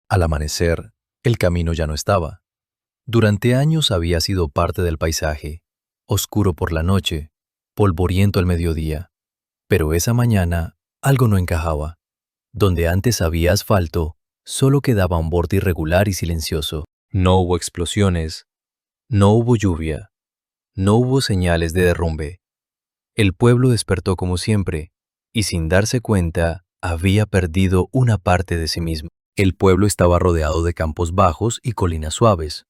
Al amanecer, el camino ya no estaba. Durante años había sido parte del paisaje, oscuro por la noche, polvoriento al mediodía. Pero esa mañana algo no encajaba. Donde antes había asfalto, solo quedaba un borde irregular y silencioso. No hubo explosiones, no hubo lluvia, no hubo señales de derrumbe. El pueblo despertó como siempre, y sin darse cuenta, había perdido una parte de sí mismo. El pueblo estaba rodeado de campos bajos y colinas suaves.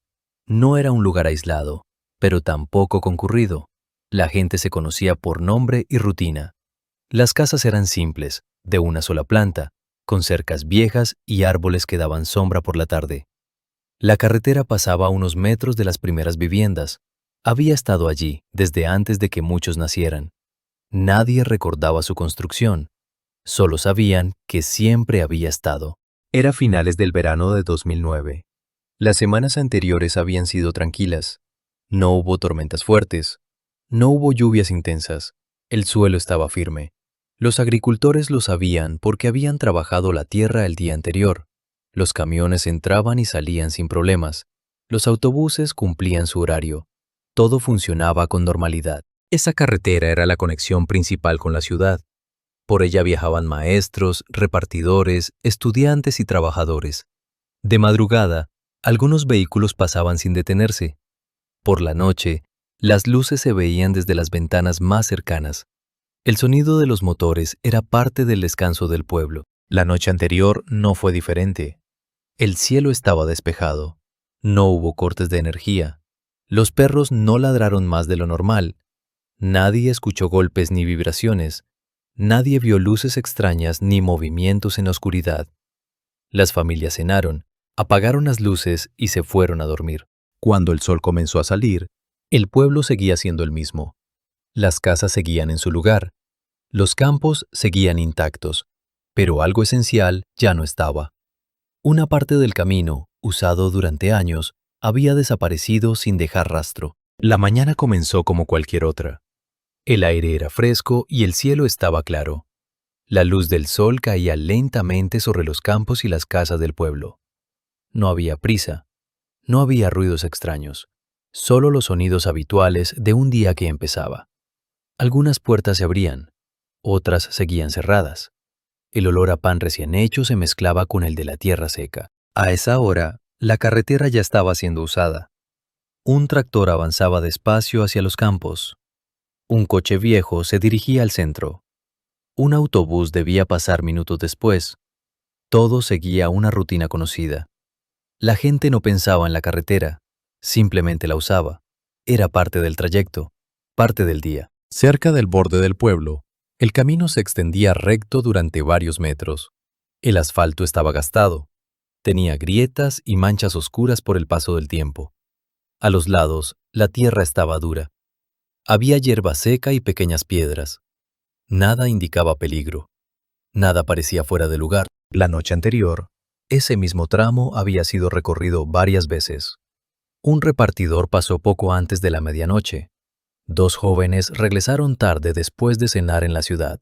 No era un lugar aislado, pero tampoco concurrido. La gente se conocía por nombre y rutina. Las casas eran simples, de una sola planta, con cercas viejas y árboles que daban sombra por la tarde. La carretera pasaba a unos metros de las primeras viviendas. Había estado allí desde antes de que muchos nacieran. Nadie recordaba su construcción. Solo sabían que siempre había estado. Era finales del verano de 2009. Las semanas anteriores habían sido tranquilas. No hubo tormentas fuertes. No hubo lluvias intensas. El suelo estaba firme. Los agricultores lo sabían porque habían trabajado la tierra el día anterior. Los camiones entraban y salían sin problemas. Los autobuses cumplían su horario. Todo funcionaba con normalidad. Esa carretera era la conexión principal con la ciudad. Por ella viajaban maestros, repartidores, estudiantes y trabajadores. De madrugada, algunos vehículos pasaban sin detenerse. Por la noche, las luces se veían desde las ventanas más cercanas. El sonido de los motores era parte del descanso del pueblo. La noche anterior no fue diferente. El cielo estaba despejado. No hubo cortes de energía. Los perros no ladraron más de lo normal. Nadie escuchó golpes ni vibraciones. Nadie vio luces extrañas ni movimientos en la oscuridad. Las familias cenaron, apagaron las luces y se fueron a dormir. Cuando el sol comenzó a salir, el pueblo seguía siendo el mismo. Las casas seguían en su lugar. Los campos seguían intactos, pero algo esencial ya no estaba. Una parte del camino, usado durante años, había desaparecido sin dejar rastro. La mañana comenzó como cualquier otra. El aire era fresco y el cielo estaba claro. La luz del sol caía lentamente sobre los campos y las casas del pueblo. No había prisa. No había ruidos extraños. Solo los sonidos habituales de un día que empezaba. Algunas puertas se abrían. Otras seguían cerradas. El olor a pan recién hecho se mezclaba con el de la tierra seca. A esa hora, la carretera ya estaba siendo usada. Un tractor avanzaba despacio hacia los campos. Un coche viejo se dirigía al centro. Un autobús debía pasar minutos después. Todo seguía una rutina conocida. La gente no pensaba en la carretera, simplemente la usaba. Era parte del trayecto, parte del día. Cerca del borde del pueblo, el camino se extendía recto durante varios metros. El asfalto estaba gastado. Tenía grietas y manchas oscuras por el paso del tiempo. A los lados, la tierra estaba dura. Había hierba seca y pequeñas piedras. Nada indicaba peligro. Nada parecía fuera de lugar. La noche anterior, ese mismo tramo había sido recorrido varias veces. Un repartidor pasó poco antes de la medianoche. 2 jóvenes regresaron tarde después de cenar en la ciudad.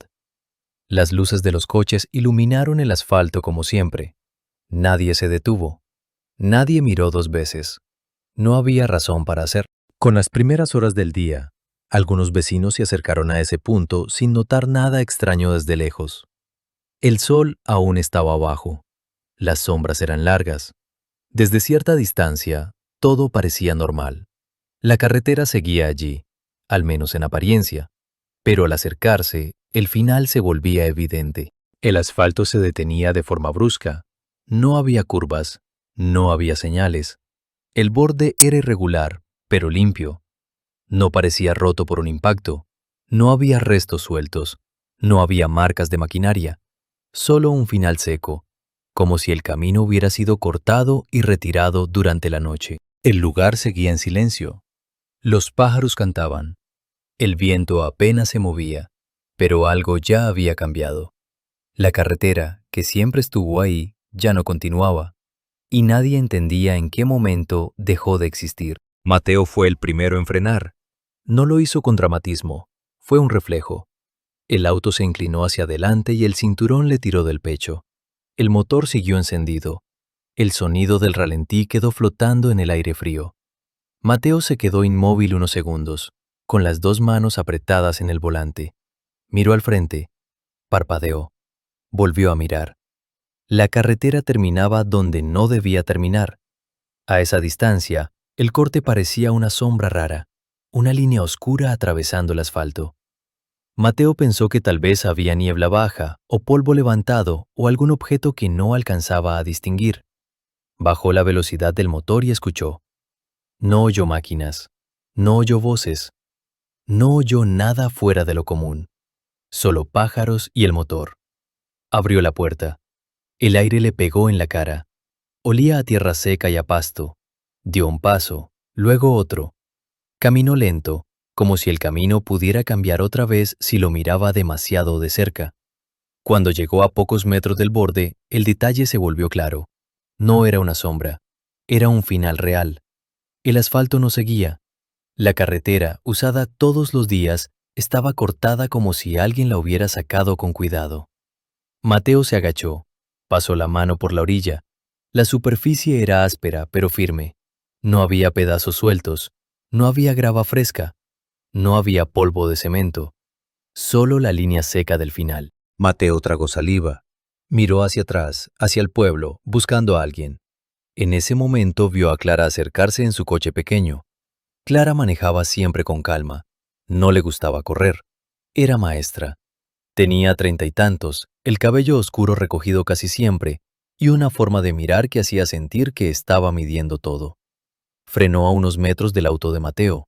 Las luces de los coches iluminaron el asfalto como siempre. Nadie se detuvo. Nadie miró 2 veces. No había razón para hacerlo. Con las primeras horas del día, algunos vecinos se acercaron a ese punto sin notar nada extraño desde lejos. El sol aún estaba abajo. Las sombras eran largas. Desde cierta distancia, todo parecía normal. La carretera seguía allí, al menos en apariencia, pero al acercarse, el final se volvía evidente. El asfalto se detenía de forma brusca. No había curvas, no había señales. El borde era irregular, pero limpio. No parecía roto por un impacto. No había restos sueltos. No había marcas de maquinaria. Solo un final seco, como si el camino hubiera sido cortado y retirado durante la noche. El lugar seguía en silencio. Los pájaros cantaban. El viento apenas se movía, pero algo ya había cambiado. La carretera, que siempre estuvo ahí, ya no continuaba, y nadie entendía en qué momento dejó de existir. Mateo fue el primero en frenar. No lo hizo con dramatismo, fue un reflejo. El auto se inclinó hacia adelante y el cinturón le tiró del pecho. El motor siguió encendido, El sonido del ralentí quedó flotando en el aire frío. Mateo se quedó inmóvil unos segundos, con las dos manos apretadas en el volante. Miró al frente, parpadeó, volvió a mirar. La carretera terminaba donde no debía terminar. A esa distancia, el corte parecía una sombra rara, una línea oscura atravesando el asfalto. Mateo pensó que tal vez había niebla baja, o polvo levantado, o algún objeto que no alcanzaba a distinguir. Bajó la velocidad del motor y escuchó. No oyó máquinas, no oyó voces, no oyó nada fuera de lo común, solo pájaros y el motor. Abrió la puerta. El aire le pegó en la cara. Olía a tierra seca y a pasto. Dio un paso, luego otro. Caminó lento, como si el camino pudiera cambiar otra vez si lo miraba demasiado de cerca. Cuando llegó a pocos metros del borde, el detalle se volvió claro. No era una sombra, era un final real. El asfalto no seguía. La carretera, usada todos los días, estaba cortada como si alguien la hubiera sacado con cuidado. Mateo se agachó, pasó la mano por la orilla. La superficie era áspera pero firme. No había pedazos sueltos, no había grava fresca, no había polvo de cemento, solo la línea seca del final. Mateo tragó saliva. Miró hacia atrás, hacia el pueblo, buscando a alguien. En ese momento vio a Clara acercarse en su coche pequeño. Clara manejaba siempre con calma. No le gustaba correr. Era maestra. Tenía 30 y tantos, el cabello oscuro recogido casi siempre, y una forma de mirar que hacía sentir que estaba midiendo todo. Frenó a unos metros del auto de Mateo.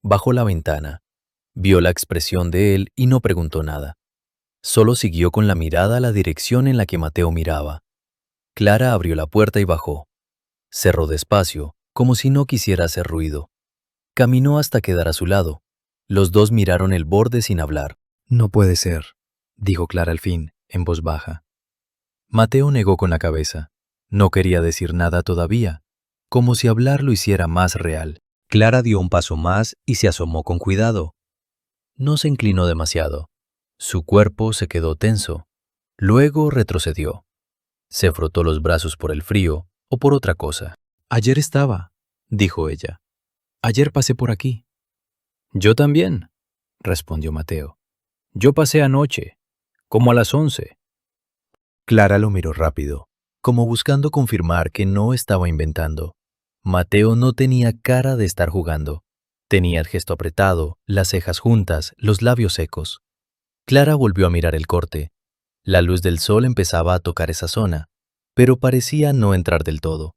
Bajó la ventana. Vio la expresión de él y no preguntó nada. Solo siguió con la mirada a la dirección en la que Mateo miraba. Clara abrió la puerta y bajó. Cerró despacio, como si no quisiera hacer ruido. Caminó hasta quedar a su lado. Los dos miraron el borde sin hablar. «No puede ser», dijo Clara al fin, en voz baja. Mateo negó con la cabeza. No quería decir nada todavía, como si hablar lo hiciera más real. Clara dio un paso más y se asomó con cuidado. No se inclinó demasiado. Su cuerpo se quedó tenso. Luego retrocedió. Se frotó los brazos por el frío o por otra cosa. «Ayer estaba», dijo ella. «Ayer pasé por aquí». «Yo también», respondió Mateo. «Yo pasé anoche, como a las 11». Clara lo miró rápido, como buscando confirmar que no estaba inventando. Mateo no tenía cara de estar jugando. Tenía el gesto apretado, las cejas juntas, los labios secos. Clara volvió a mirar el corte. La luz del sol empezaba a tocar esa zona, pero parecía no entrar del todo.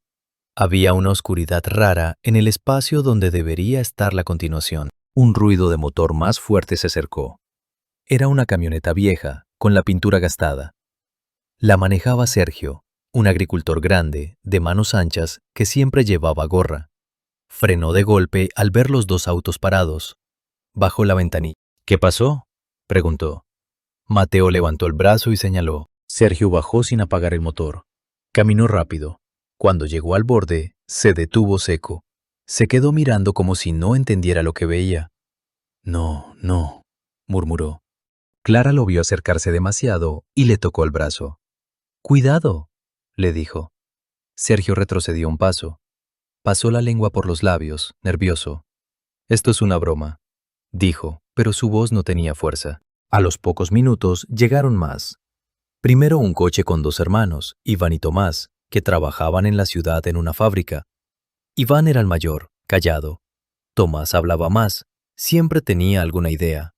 Había una oscuridad rara en el espacio donde debería estar la continuación. Un ruido de motor más fuerte se acercó. Era una camioneta vieja, con la pintura gastada. La manejaba Sergio, un agricultor grande, de manos anchas, que siempre llevaba gorra. Frenó de golpe al ver los dos autos parados. Bajó la ventanilla. «¿Qué pasó?», preguntó. Mateo levantó el brazo y señaló. Sergio bajó sin apagar el motor. Caminó rápido. Cuando llegó al borde, se detuvo seco. Se quedó mirando como si no entendiera lo que veía. «No, no», murmuró. Clara lo vio acercarse demasiado y le tocó el brazo. «Cuidado», le dijo. Sergio retrocedió un paso. Pasó la lengua por los labios, nervioso. «Esto es una broma», dijo, pero su voz no tenía fuerza. A los pocos minutos llegaron más. Primero un coche con dos hermanos, Iván y Tomás, que trabajaban en la ciudad en una fábrica. Iván era el mayor, callado. Tomás hablaba más, siempre tenía alguna idea.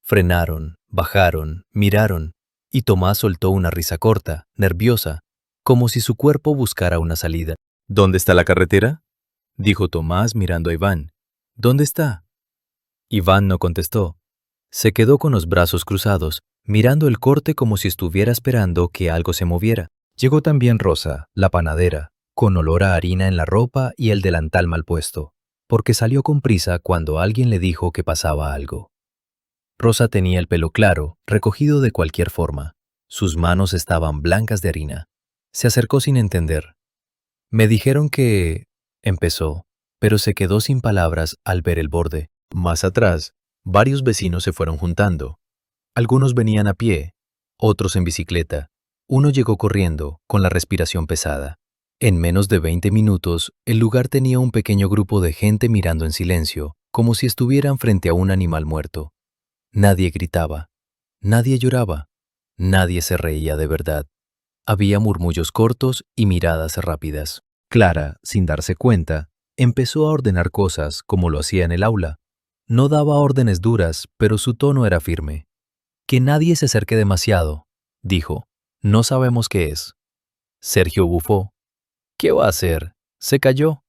Frenaron, bajaron, miraron, y Tomás soltó una risa corta, nerviosa, como si su cuerpo buscara una salida. «¿Dónde está la carretera?», dijo Tomás mirando a Iván. «¿Dónde está?». Iván no contestó. Se quedó con los brazos cruzados, mirando el corte como si estuviera esperando que algo se moviera. Llegó también Rosa, la panadera, con olor a harina en la ropa y el delantal mal puesto, porque salió con prisa cuando alguien le dijo que pasaba algo. Rosa tenía el pelo claro, recogido de cualquier forma. Sus manos estaban blancas de harina. Se acercó sin entender. «Me dijeron que…», empezó, pero se quedó sin palabras al ver el borde. Más atrás, varios vecinos se fueron juntando. Algunos venían a pie, otros en bicicleta. Uno llegó corriendo, con la respiración pesada. En menos de 20 minutos, el lugar tenía un pequeño grupo de gente mirando en silencio, como si estuvieran frente a un animal muerto. Nadie gritaba, nadie lloraba, nadie se reía de verdad. Había murmullos cortos y miradas rápidas. Clara, sin darse cuenta, empezó a ordenar cosas como lo hacía en el aula. No daba órdenes duras, pero su tono era firme. Que nadie se acerque demasiado, dijo. No sabemos qué es. Sergio bufó. ¿Qué va a hacer? Se cayó,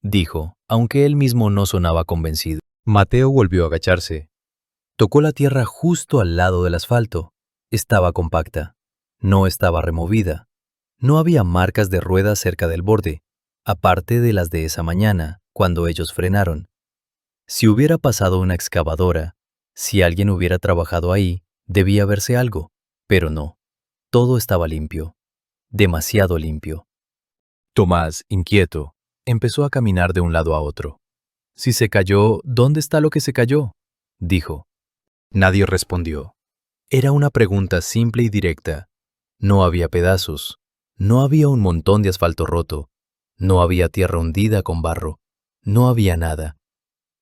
dijo, aunque él mismo no sonaba convencido. Mateo volvió a agacharse. Tocó la tierra justo al lado del asfalto. Estaba compacta. No estaba removida. No había marcas de ruedas cerca del borde, aparte de las de esa mañana, cuando ellos frenaron. Si hubiera pasado una excavadora, si alguien hubiera trabajado ahí, debía verse algo, pero no. Todo estaba limpio. Demasiado limpio. Tomás, inquieto, empezó a caminar de un lado a otro. Si se cayó, ¿dónde está lo que se cayó? Dijo. Nadie respondió. Era una pregunta simple y directa. No había pedazos. No había un montón de asfalto roto. No había tierra hundida con barro. No había nada.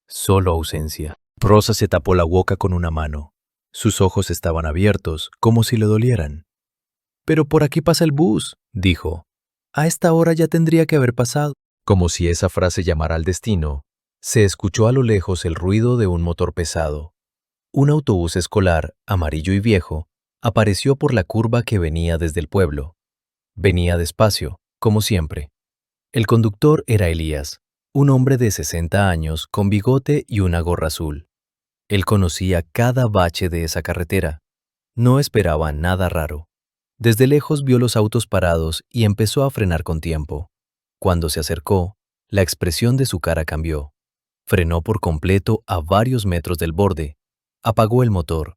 Solo ausencia. Rosa se tapó la boca con una mano. Sus ojos estaban abiertos, como si le dolieran. «Pero por aquí pasa el bus», dijo. «A esta hora ya tendría que haber pasado». Como si esa frase llamara al destino, se escuchó a lo lejos el ruido de un motor pesado. Un autobús escolar, amarillo y viejo, apareció por la curva que venía desde el pueblo. Venía despacio, como siempre. El conductor era Elías, un hombre de 60 años con bigote y una gorra azul. Él conocía cada bache de esa carretera. No esperaba nada raro. Desde lejos vio los autos parados y empezó a frenar con tiempo. Cuando se acercó, la expresión de su cara cambió. Frenó por completo a varios metros del borde. Apagó el motor.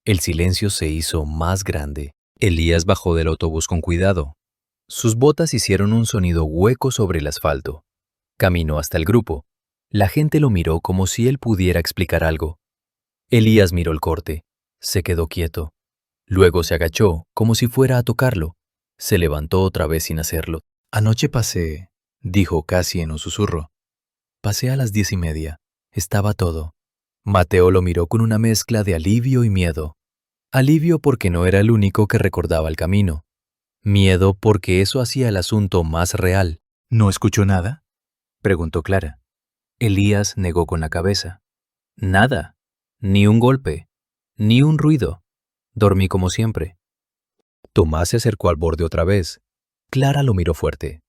El silencio se hizo más grande. Elías bajó del autobús con cuidado. Sus botas hicieron un sonido hueco sobre el asfalto. Caminó hasta el grupo. La gente lo miró como si él pudiera explicar algo. Elías miró el corte. Se quedó quieto. Luego se agachó, como si fuera a tocarlo. Se levantó otra vez sin hacerlo. «Anoche pasé», dijo casi en un susurro. «Pasé a las 10:30. Estaba todo». Mateo lo miró con una mezcla de alivio y miedo. Alivio porque no era el único que recordaba el camino. Miedo porque eso hacía el asunto más real. «¿No escuchó nada?», preguntó Clara. Elías negó con la cabeza. «Nada. Ni un golpe. Ni un ruido. Dormí como siempre». Tomás se acercó al borde otra vez. Clara lo miró fuerte.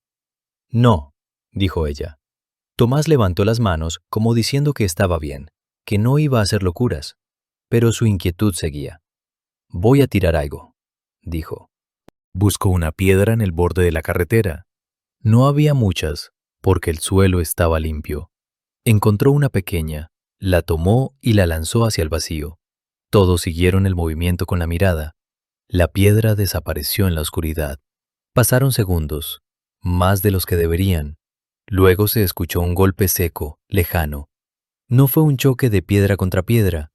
«No», dijo ella. Tomás levantó las manos como diciendo que estaba bien, que no iba a hacer locuras, pero su inquietud seguía. «Voy a tirar algo», dijo. Buscó una piedra en el borde de la carretera. No había muchas, porque el suelo estaba limpio. Encontró una pequeña, la tomó y la lanzó hacia el vacío. Todos siguieron el movimiento con la mirada. La piedra desapareció en la oscuridad. Pasaron segundos, más de los que deberían. Luego se escuchó un golpe seco, lejano. No fue un choque de piedra contra piedra.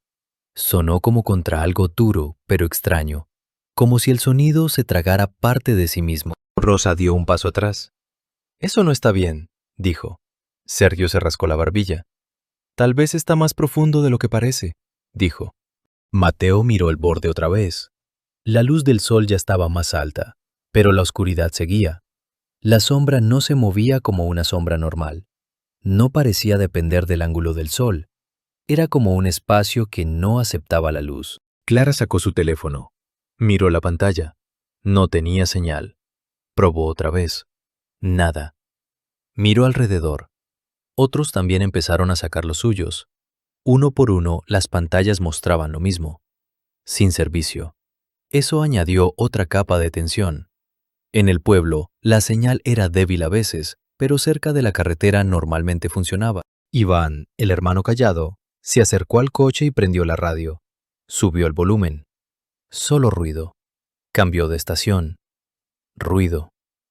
Sonó como contra algo duro, pero extraño, como si el sonido se tragara parte de sí mismo. Rosa dio un paso atrás. «Eso no está bien», dijo. Sergio se rascó la barbilla. «Tal vez está más profundo de lo que parece», dijo. Mateo miró el borde otra vez. La luz del sol ya estaba más alta, pero la oscuridad seguía. La sombra no se movía como una sombra normal. No parecía depender del ángulo del sol. Era como un espacio que no aceptaba la luz. Clara sacó su teléfono. Miró la pantalla. No tenía señal. Probó otra vez. Nada. Miró alrededor. Otros también empezaron a sacar los suyos. Uno por uno, las pantallas mostraban lo mismo. Sin servicio. Eso añadió otra capa de tensión. En el pueblo, la señal era débil a veces, pero cerca de la carretera normalmente funcionaba. Iván, el hermano callado, se acercó al coche y prendió la radio. Subió el volumen. Solo ruido. Cambió de estación. Ruido.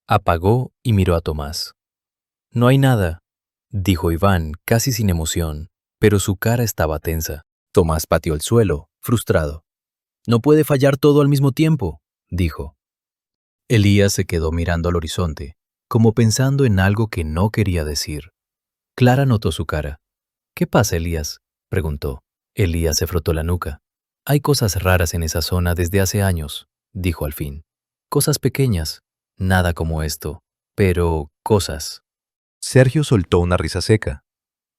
Apagó y miró a Tomás. «No hay nada», dijo Iván, casi sin emoción, pero su cara estaba tensa. Tomás pateó el suelo, frustrado. «No puede fallar todo al mismo tiempo», dijo. Elías se quedó mirando al horizonte, como pensando en algo que no quería decir. Clara notó su cara. ¿Qué pasa, Elías?, preguntó. Elías se frotó la nuca. Hay cosas raras en esa zona desde hace años, dijo al fin. Cosas pequeñas, nada como esto, pero cosas. Sergio soltó una risa seca.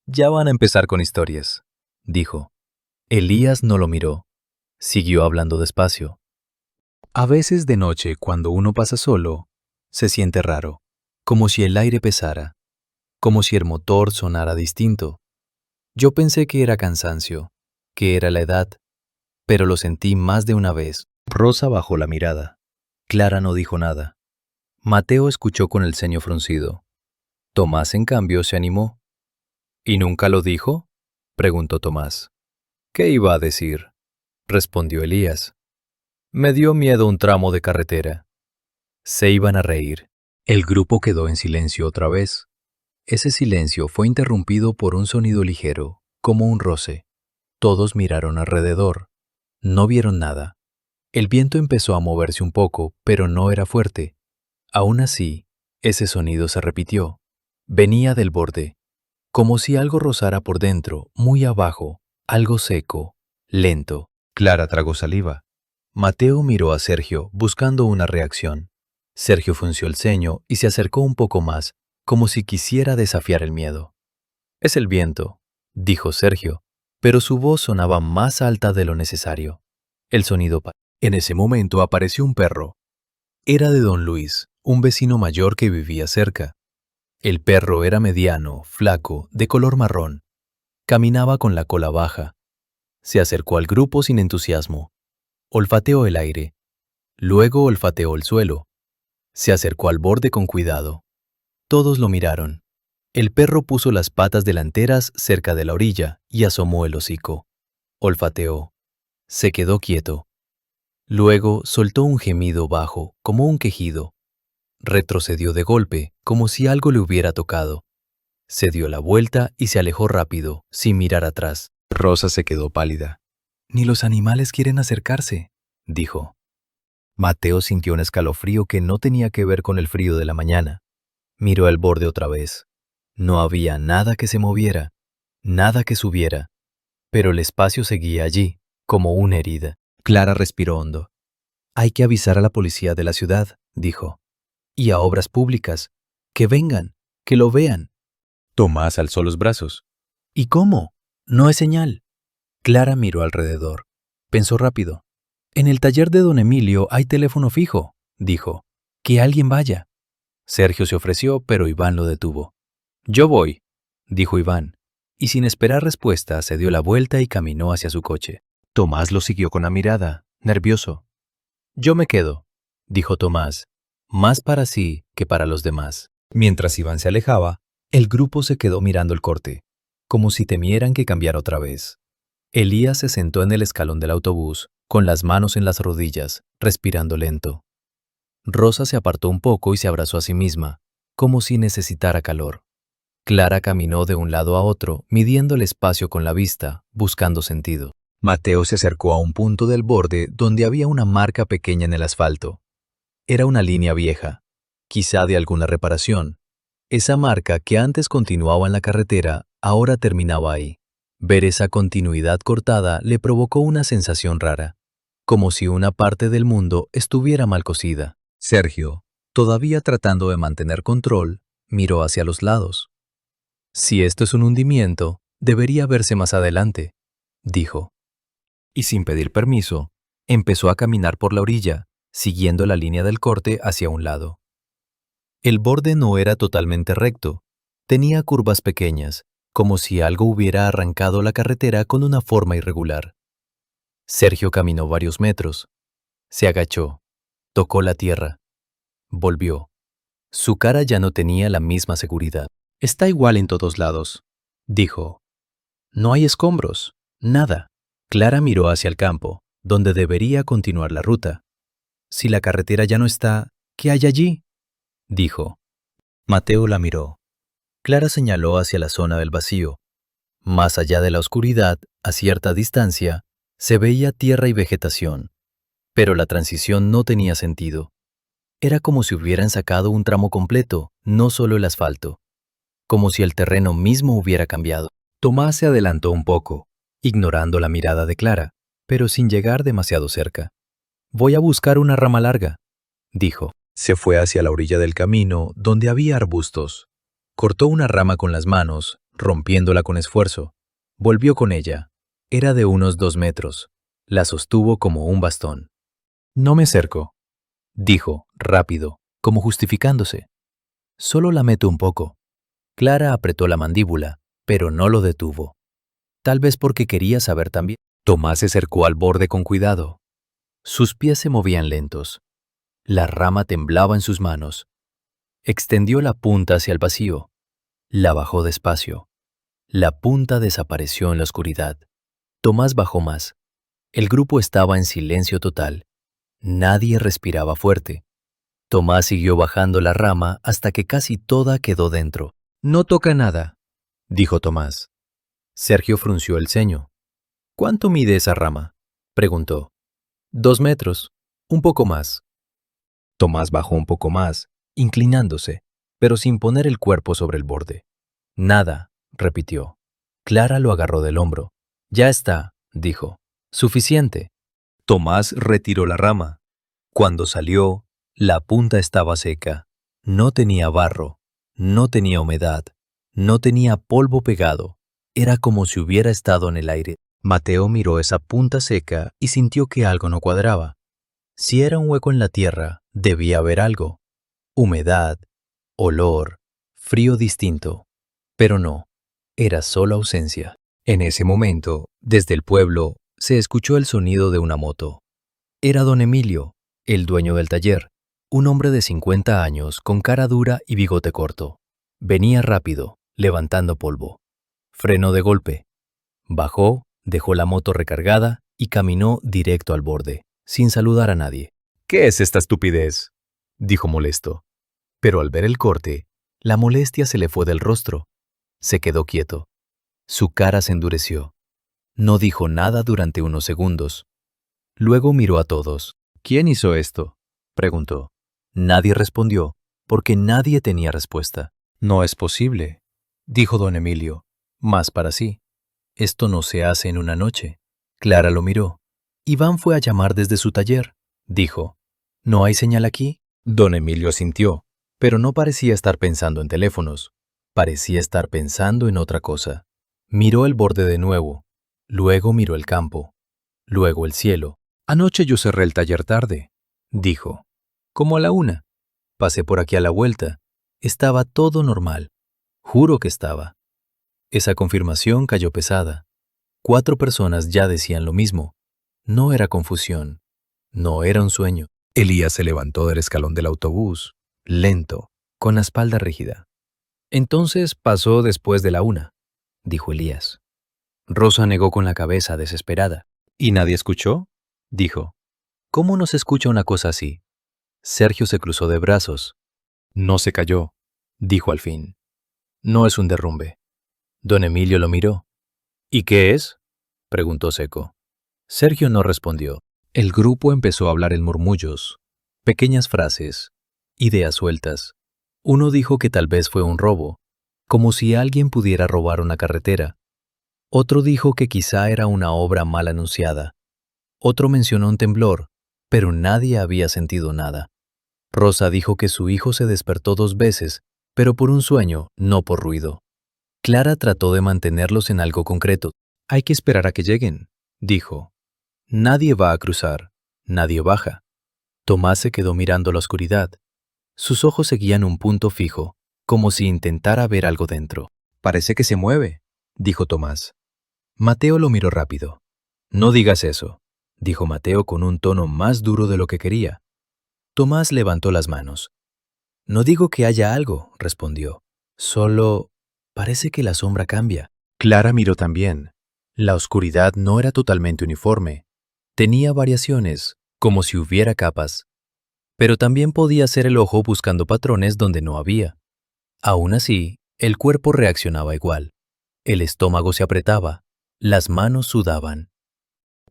Ya van a empezar con historias, dijo. Elías no lo miró. Siguió hablando despacio. A veces de noche, cuando uno pasa solo, se siente raro, como si el aire pesara, como si el motor sonara distinto. Yo pensé que era cansancio, que era la edad, pero lo sentí más de una vez. Rosa bajó la mirada. Clara no dijo nada. Mateo escuchó con el ceño fruncido. Tomás, en cambio, se animó. ¿Y nunca lo dijo?, preguntó Tomás. ¿Qué iba a decir?, respondió Elías. Me dio miedo un tramo de carretera. Se iban a reír. El grupo quedó en silencio otra vez. Ese silencio fue interrumpido por un sonido ligero, como un roce. Todos miraron alrededor. No vieron nada. El viento empezó a moverse un poco, pero no era fuerte. Aún así, ese sonido se repitió. Venía del borde, como si algo rozara por dentro, muy abajo, algo seco, lento. Clara tragó saliva. Mateo miró a Sergio buscando una reacción. Sergio frunció el ceño y se acercó un poco más, como si quisiera desafiar el miedo. Es el viento, dijo Sergio, pero su voz sonaba más alta de lo necesario. El sonido paró. En ese momento apareció un perro. Era de don Luis, un vecino mayor que vivía cerca. El perro era mediano, flaco, de color marrón. Caminaba con la cola baja. Se acercó al grupo sin entusiasmo. Olfateó el aire. Luego olfateó el suelo. Se acercó al borde con cuidado. Todos lo miraron. El perro puso las patas delanteras cerca de la orilla y asomó el hocico. Olfateó. Se quedó quieto. Luego soltó un gemido bajo, como un quejido. Retrocedió de golpe, como si algo le hubiera tocado. Se dio la vuelta y se alejó rápido, sin mirar atrás. Rosa se quedó pálida. «Ni los animales quieren acercarse», dijo. Mateo sintió un escalofrío que no tenía que ver con el frío de la mañana. Miró al borde otra vez. No había nada que se moviera, nada que subiera, pero el espacio seguía allí, como una herida. Clara respiró hondo. «Hay que avisar a la policía de la ciudad», dijo. «Y a obras públicas. Que vengan, que lo vean». Tomás alzó los brazos. «¿Y cómo? No es señal». Clara miró alrededor. Pensó rápido. «En el taller de don Emilio hay teléfono fijo», dijo. «Que alguien vaya». Sergio se ofreció, pero Iván lo detuvo. «Yo voy», dijo Iván, y sin esperar respuesta se dio la vuelta y caminó hacia su coche. Tomás lo siguió con la mirada, nervioso. «Yo me quedo», dijo Tomás, más para sí que para los demás. Mientras Iván se alejaba, el grupo se quedó mirando el corte, como si temieran que cambiara otra vez. Elías se sentó en el escalón del autobús, con las manos en las rodillas, respirando lento. Rosa se apartó un poco y se abrazó a sí misma, como si necesitara calor. Clara caminó de un lado a otro, midiendo el espacio con la vista, buscando sentido. Mateo se acercó a un punto del borde donde había una marca pequeña en el asfalto. Era una línea vieja, quizá de alguna reparación. Esa marca que antes continuaba en la carretera, ahora terminaba ahí. Ver esa continuidad cortada le provocó una sensación rara, como si una parte del mundo estuviera mal cosida. Sergio, todavía tratando de mantener control, miró hacia los lados. «Si esto es un hundimiento, debería verse más adelante», dijo. Y sin pedir permiso, empezó a caminar por la orilla, siguiendo la línea del corte hacia un lado. El borde no era totalmente recto, tenía curvas pequeñas, como si algo hubiera arrancado la carretera con una forma irregular. Sergio caminó varios metros. Se agachó, tocó la tierra, volvió. Su cara ya no tenía la misma seguridad. «Está igual en todos lados», dijo. «No hay escombros, nada». Clara miró hacia el campo, donde debería continuar la ruta. «Si la carretera ya no está, ¿qué hay allí?», dijo. Mateo la miró. Clara señaló hacia la zona del vacío. Más allá de la oscuridad, a cierta distancia, se veía tierra y vegetación, pero la transición no tenía sentido. Era como si hubieran sacado un tramo completo, no solo el asfalto, como si el terreno mismo hubiera cambiado. Tomás se adelantó un poco, ignorando la mirada de Clara, pero sin llegar demasiado cerca. «Voy a buscar una rama larga», dijo. Se fue hacia la orilla del camino, donde había arbustos. Cortó una rama con las manos, rompiéndola con esfuerzo. Volvió con ella. Era de unos 2 metros. La sostuvo como un bastón. «No me acerco», dijo, rápido, como justificándose. «Solo la meto un poco». Clara apretó la mandíbula, pero no lo detuvo. Tal vez porque quería saber también. Tomás se acercó al borde con cuidado. Sus pies se movían lentos. La rama temblaba en sus manos. Extendió la punta hacia el vacío. La bajó despacio. La punta desapareció en la oscuridad. Tomás bajó más. El grupo estaba en silencio total. Nadie respiraba fuerte. Tomás siguió bajando la rama hasta que casi toda quedó dentro. «No toca nada», dijo Tomás. Sergio frunció el ceño. «¿Cuánto mide esa rama?», preguntó. 2 metros, un poco más. Tomás bajó un poco más, inclinándose, pero sin poner el cuerpo sobre el borde. «Nada», repitió. Clara lo agarró del hombro. «Ya está», dijo. «Suficiente». Tomás retiró la rama. Cuando salió, la punta estaba seca. No tenía barro, no tenía humedad, no tenía polvo pegado. Era como si hubiera estado en el aire. Mateo miró esa punta seca y sintió que algo no cuadraba. Si era un hueco en la tierra, debía haber algo. Humedad, olor, frío distinto. Pero no, era solo ausencia. En ese momento, desde el pueblo, se escuchó el sonido de una moto. Era don Emilio, el dueño del taller, un hombre de 50 años con cara dura y bigote corto. Venía rápido, levantando polvo. Frenó de golpe. Bajó, dejó la moto recargada y caminó directo al borde, sin saludar a nadie. «¿Qué es esta estupidez?», dijo molesto. Pero al ver el corte, la molestia se le fue del rostro. Se quedó quieto. Su cara se endureció. No dijo nada durante unos segundos. Luego miró a todos. «¿Quién hizo esto?», preguntó. Nadie respondió, porque nadie tenía respuesta. «No es posible», dijo don Emilio, más para sí. «Esto no se hace en una noche». Clara lo miró. «Iván fue a llamar desde su taller», dijo. «¿No hay señal aquí?». Don Emilio asintió, pero no parecía estar pensando en teléfonos. Parecía estar pensando en otra cosa. Miró el borde de nuevo. Luego miró el campo. Luego el cielo. «Anoche yo cerré el taller tarde», dijo. «Como a la 1. Pasé por aquí a la vuelta. Estaba todo normal. Juro que estaba». Esa confirmación cayó pesada. 4 personas ya decían lo mismo. No era confusión. No era un sueño. Elías se levantó del escalón del autobús, lento, con la espalda rígida. «Entonces pasó después de la 1, dijo Elías. Rosa negó con la cabeza, desesperada. «¿Y nadie escuchó?», dijo. «¿Cómo no se escucha una cosa así?». Sergio se cruzó de brazos. «No se cayó», dijo al fin. «No es un derrumbe». Don Emilio lo miró. «¿Y qué es?», preguntó seco. Sergio no respondió. El grupo empezó a hablar en murmullos, pequeñas frases, ideas sueltas. Uno dijo que tal vez fue un robo, como si alguien pudiera robar una carretera. Otro dijo que quizá era una obra mal anunciada. Otro mencionó un temblor, pero nadie había sentido nada. Rosa dijo que su hijo se despertó 2 veces, pero por un sueño, no por ruido. Clara trató de mantenerlos en algo concreto. «Hay que esperar a que lleguen», dijo. «Nadie va a cruzar, nadie baja». Tomás se quedó mirando la oscuridad. Sus ojos seguían un punto fijo, como si intentara ver algo dentro. «Parece que se mueve», dijo Tomás. Mateo lo miró rápido. «No digas eso», dijo Mateo con un tono más duro de lo que quería. Tomás levantó las manos. «No digo que haya algo», respondió. «Solo parece que la sombra cambia». Clara miró también. La oscuridad no era totalmente uniforme. Tenía variaciones, como si hubiera capas. Pero también podía ser el ojo buscando patrones donde no había. Aún así, el cuerpo reaccionaba igual. El estómago se apretaba, las manos sudaban.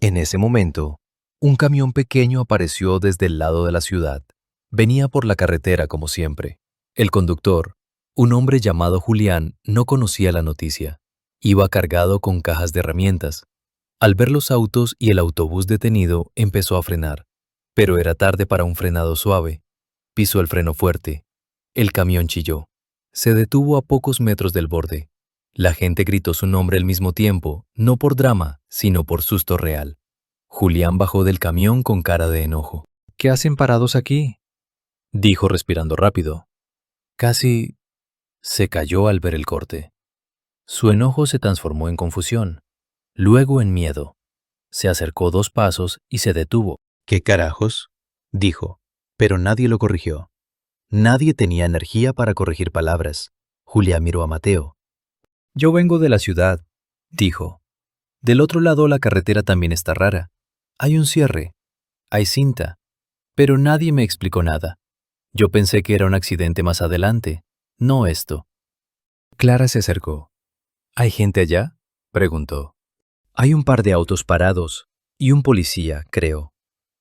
En ese momento, un camión pequeño apareció desde el lado de la ciudad. Venía por la carretera como siempre. El conductor, un hombre llamado Julián, no conocía la noticia. Iba cargado con cajas de herramientas. Al ver los autos y el autobús detenido, empezó a frenar. Pero era tarde para un frenado suave. Pisó el freno fuerte. El camión chilló. Se detuvo a pocos metros del borde. La gente gritó su nombre al mismo tiempo, no por drama, sino por susto real. Julián bajó del camión con cara de enojo. ¿Qué hacen parados aquí?, dijo respirando rápido. Casi se cayó al ver el corte. Su enojo se transformó en confusión, luego en miedo. Se acercó 2 pasos y se detuvo. ¿Qué carajos?, dijo, pero nadie lo corrigió. Nadie tenía energía para corregir palabras. Julián miró a Mateo. Yo vengo de la ciudad, dijo. Del otro lado la carretera también está rara. Hay un cierre, hay cinta, pero nadie me explicó nada. Yo pensé que era un accidente más adelante, no esto. Clara se acercó. ¿Hay gente allá?, preguntó. Hay un par de autos parados y un policía, creo.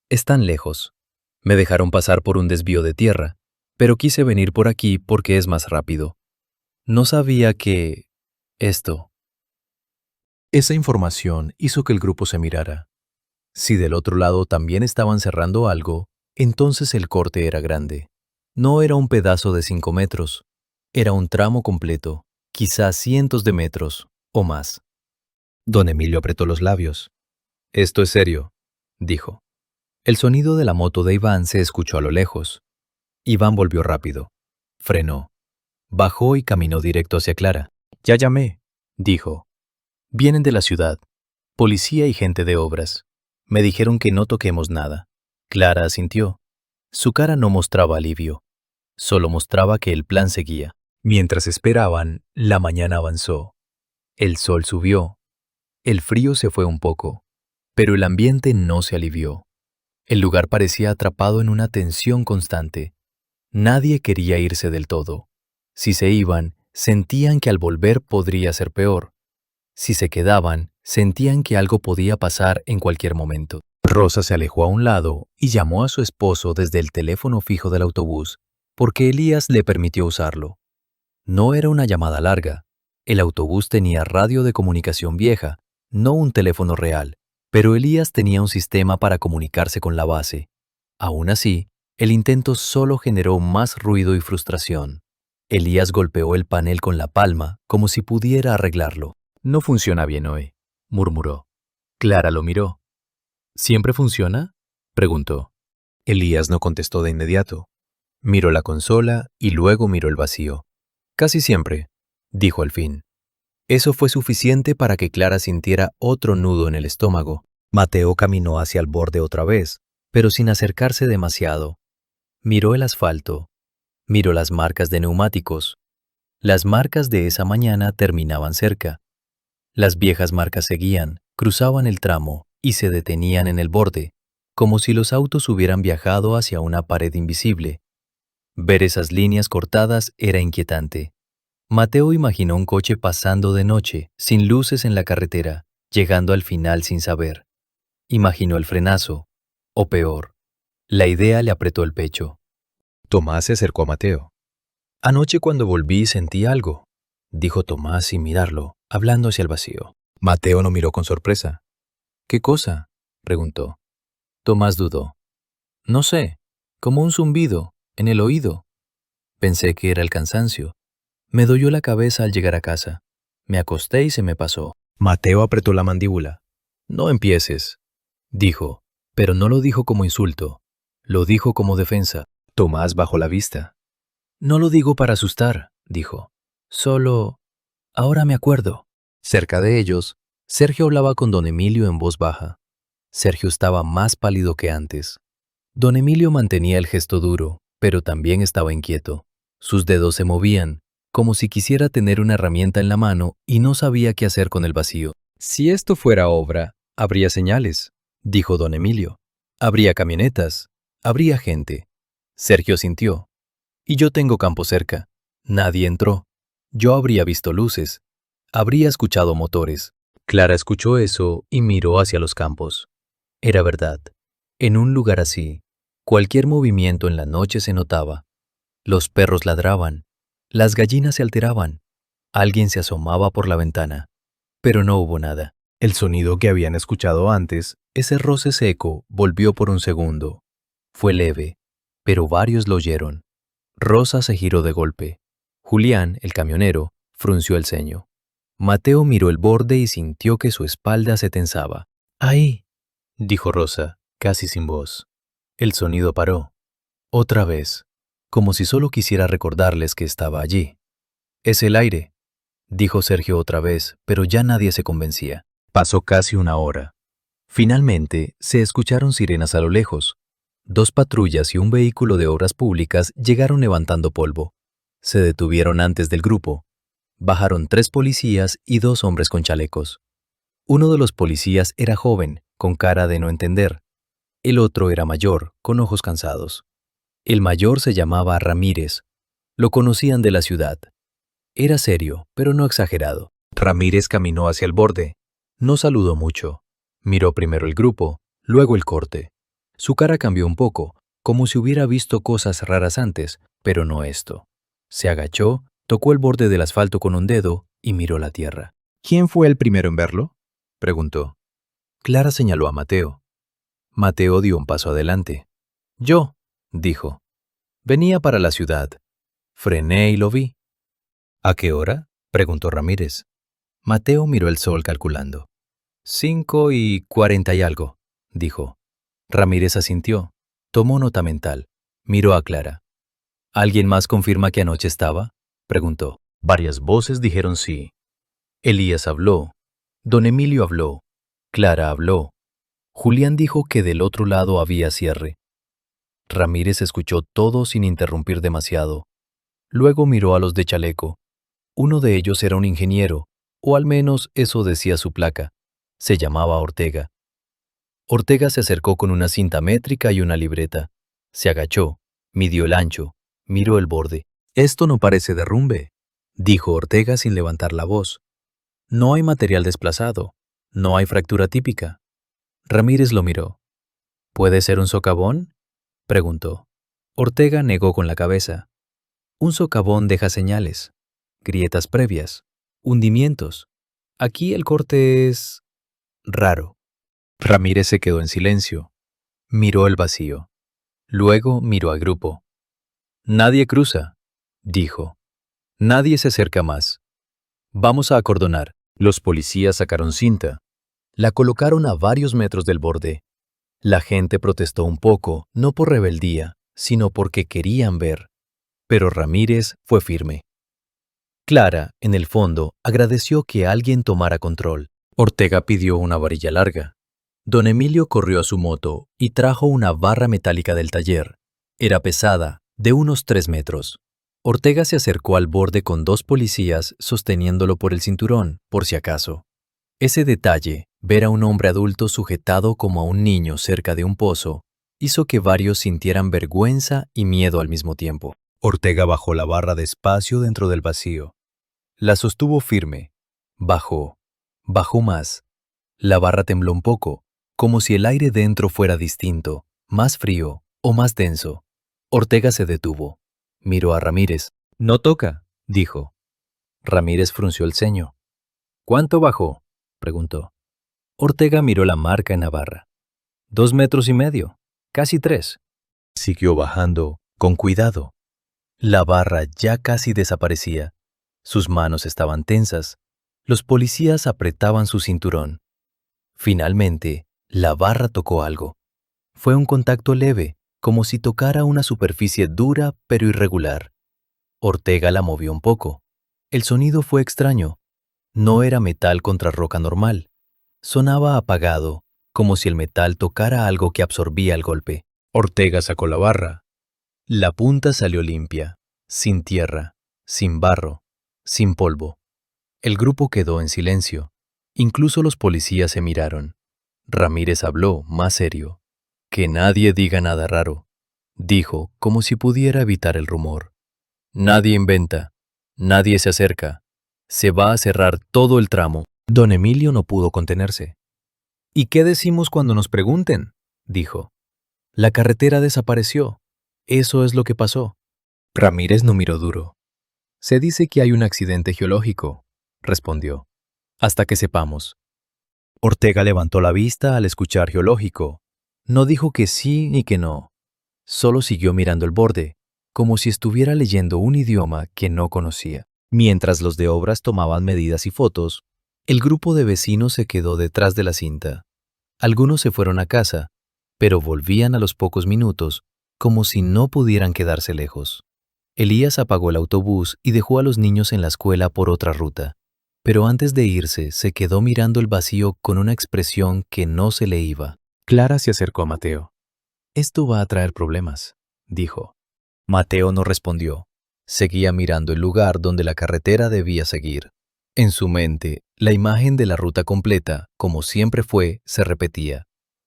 Están lejos. Me dejaron pasar por un desvío de tierra, pero quise venir por aquí porque es más rápido. No sabía que... esto. Esa información hizo que el grupo se mirara. Si del otro lado también estaban cerrando algo, entonces el corte era grande. No era un pedazo de 5 metros, era un tramo completo, quizás cientos de metros o más. Don Emilio apretó los labios. Esto es serio, dijo. El sonido de la moto de Iván se escuchó a lo lejos. Iván volvió rápido. Frenó. Bajó y caminó directo hacia Clara. Ya llamé, dijo. Vienen de la ciudad. Policía y gente de obras. Me dijeron que no toquemos nada. Clara asintió. Su cara no mostraba alivio. Solo mostraba que el plan seguía. Mientras esperaban, la mañana avanzó. El sol subió. El frío se fue un poco, pero el ambiente no se alivió. El lugar parecía atrapado en una tensión constante. Nadie quería irse del todo. Si se iban, sentían que al volver podría ser peor. Si se quedaban, sentían que algo podía pasar en cualquier momento. Rosa se alejó a un lado y llamó a su esposo desde el teléfono fijo del autobús, porque Elías le permitió usarlo. No era una llamada larga. El autobús tenía radio de comunicación vieja, no un teléfono real, pero Elías tenía un sistema para comunicarse con la base. Aún así, el intento solo generó más ruido y frustración. Elías golpeó el panel con la palma como si pudiera arreglarlo. No funciona bien hoy, murmuró. Clara lo miró. ¿Siempre funciona?, preguntó. Elías no contestó de inmediato. Miró la consola y luego miró el vacío. Casi siempre, dijo al fin. Eso fue suficiente para que Clara sintiera otro nudo en el estómago. Mateo caminó hacia el borde otra vez, pero sin acercarse demasiado. Miró el asfalto. Miró las marcas de neumáticos. Las marcas de esa mañana terminaban cerca. Las viejas marcas seguían, cruzaban el tramo y se detenían en el borde, como si los autos hubieran viajado hacia una pared invisible. Ver esas líneas cortadas era inquietante. Mateo imaginó un coche pasando de noche, sin luces en la carretera, llegando al final sin saber. Imaginó el frenazo, o peor. La idea le apretó el pecho. Tomás se acercó a Mateo. Anoche cuando volví sentí algo, dijo Tomás sin mirarlo, hablando hacia el vacío. Mateo lo miró con sorpresa. ¿Qué cosa?, preguntó. Tomás dudó. No sé, como un zumbido, en el oído. Pensé que era el cansancio. Me dolió la cabeza al llegar a casa. Me acosté y se me pasó. Mateo apretó la mandíbula. No empieces, dijo, pero no lo dijo como insulto. Lo dijo como defensa. Tomás bajó la vista. No lo digo para asustar, dijo. Solo... ahora me acuerdo. Cerca de ellos, Sergio hablaba con don Emilio en voz baja. Sergio estaba más pálido que antes. Don Emilio mantenía el gesto duro, pero también estaba inquieto. Sus dedos se movían, como si quisiera tener una herramienta en la mano y no sabía qué hacer con el vacío. Si esto fuera obra, habría señales, dijo don Emilio. Habría camionetas, habría gente. Sergio sintió. Y yo tengo campo cerca. Nadie entró. Yo habría visto luces. Habría escuchado motores. Clara escuchó eso y miró hacia los campos. Era verdad. En un lugar así, Cualquier movimiento en la noche se notaba. Los perros ladraban, las gallinas se alteraban, alguien se asomaba por la ventana, pero no hubo nada. El sonido que habían escuchado antes, ese roce seco, volvió por un segundo. Fue leve, pero varios lo oyeron. Rosa se giró de golpe. Julián, el camionero, frunció el ceño. Mateo miró el borde y sintió que su espalda se tensaba. «Ahí», dijo Rosa, casi sin voz. El sonido paró. Otra vez, como si solo quisiera recordarles que estaba allí. «Es el aire», dijo Sergio otra vez, pero ya nadie se convencía. Pasó casi una hora. Finalmente, se escucharon sirenas a lo lejos. 2 patrullas y un vehículo de obras públicas llegaron levantando polvo. Se detuvieron antes del grupo. Bajaron 3 policías y 2 hombres con chalecos. Uno de los policías era joven, con cara de no entender. El otro era mayor, con ojos cansados. El mayor se llamaba Ramírez. Lo conocían de la ciudad. Era serio, pero no exagerado. Ramírez caminó hacia el borde. No saludó mucho. Miró primero el grupo, luego el corte. Su cara cambió un poco, como si hubiera visto cosas raras antes, pero no esto. Se agachó, tocó el borde del asfalto con un dedo y miró la tierra. ¿Quién fue el primero en verlo? Preguntó. Clara señaló a Mateo. Mateo dio un paso adelante. «Yo», dijo. «Venía para la ciudad. Frené y lo vi». «¿A qué hora?», preguntó Ramírez. Mateo miró el sol calculando. 5:40 y algo, dijo. Ramírez asintió. Tomó nota mental. Miró a Clara. «¿Alguien más confirma que anoche estaba?», preguntó. Varias voces dijeron sí. Elías habló. Don Emilio habló. Clara habló. Julián dijo que del otro lado había cierre. Ramírez escuchó todo sin interrumpir demasiado. Luego miró a los de chaleco. Uno de ellos era un ingeniero, o al menos eso decía su placa. Se llamaba Ortega. Ortega se acercó con una cinta métrica y una libreta. Se agachó, midió el ancho, miró el borde. «Esto no parece derrumbe», dijo Ortega sin levantar la voz. «No hay material desplazado, no hay fractura típica». Ramírez lo miró. «¿Puede ser un socavón?», preguntó. Ortega negó con la cabeza. «Un socavón deja señales, grietas previas, hundimientos. Aquí el corte es raro». Ramírez se quedó en silencio. Miró el vacío. Luego miró al grupo. «Nadie cruza», dijo. «Nadie se acerca más. Vamos a acordonar». Los policías sacaron cinta. La colocaron a varios metros del borde. La gente protestó un poco, no por rebeldía, sino porque querían ver. Pero Ramírez fue firme. Clara, en el fondo, agradeció que alguien tomara control. Ortega pidió una varilla larga. Don Emilio corrió a su moto y trajo una barra metálica del taller. Era pesada, de unos 3 metros. Ortega se acercó al borde con 2 policías sosteniéndolo por el cinturón, por si acaso. Ese detalle, ver a un hombre adulto sujetado como a un niño cerca de un pozo, hizo que varios sintieran vergüenza y miedo al mismo tiempo. Ortega bajó la barra despacio dentro del vacío. La sostuvo firme. Bajó. Bajó más. La barra tembló un poco, como si el aire dentro fuera distinto, más frío o más denso. Ortega se detuvo. Miró a Ramírez. «No toca», dijo. Ramírez frunció el ceño. «¿Cuánto bajó?», preguntó. Ortega miró la marca en la barra. 2,5 metros, casi 3. Siguió bajando, con cuidado. La barra ya casi desaparecía. Sus manos estaban tensas. Los policías apretaban su cinturón. Finalmente, la barra tocó algo. Fue un contacto leve, como si tocara una superficie dura pero irregular. Ortega la movió un poco. El sonido fue extraño. No era metal contra roca normal. Sonaba apagado, como si el metal tocara algo que absorbía el golpe. Ortega sacó la barra. La punta salió limpia, sin tierra, sin barro, sin polvo. El grupo quedó en silencio. Incluso los policías se miraron. Ramírez habló, más serio. «Que nadie diga nada raro», dijo, como si pudiera evitar el rumor. «Nadie inventa. Nadie se acerca. Se va a cerrar todo el tramo». Don Emilio no pudo contenerse. «¿Y qué decimos cuando nos pregunten?», dijo. La carretera desapareció. Eso es lo que pasó. Ramírez no miró duro. Se dice que hay un accidente geológico, respondió. Hasta que sepamos. Ortega levantó la vista al escuchar geológico. No dijo que sí ni que no. Solo siguió mirando el borde, como si estuviera leyendo un idioma que no conocía. Mientras los de obras tomaban medidas y fotos, el grupo de vecinos se quedó detrás de la cinta. Algunos se fueron a casa, pero volvían a los pocos minutos, como si no pudieran quedarse lejos. Elías apagó el autobús y dejó a los niños en la escuela por otra ruta. Pero antes de irse, se quedó mirando el vacío con una expresión que no se le iba. Clara se acercó a Mateo. «Esto va a traer problemas», dijo. Mateo no respondió. Seguía mirando el lugar donde la carretera debía seguir. En su mente, la imagen de la ruta completa, como siempre fue, se repetía.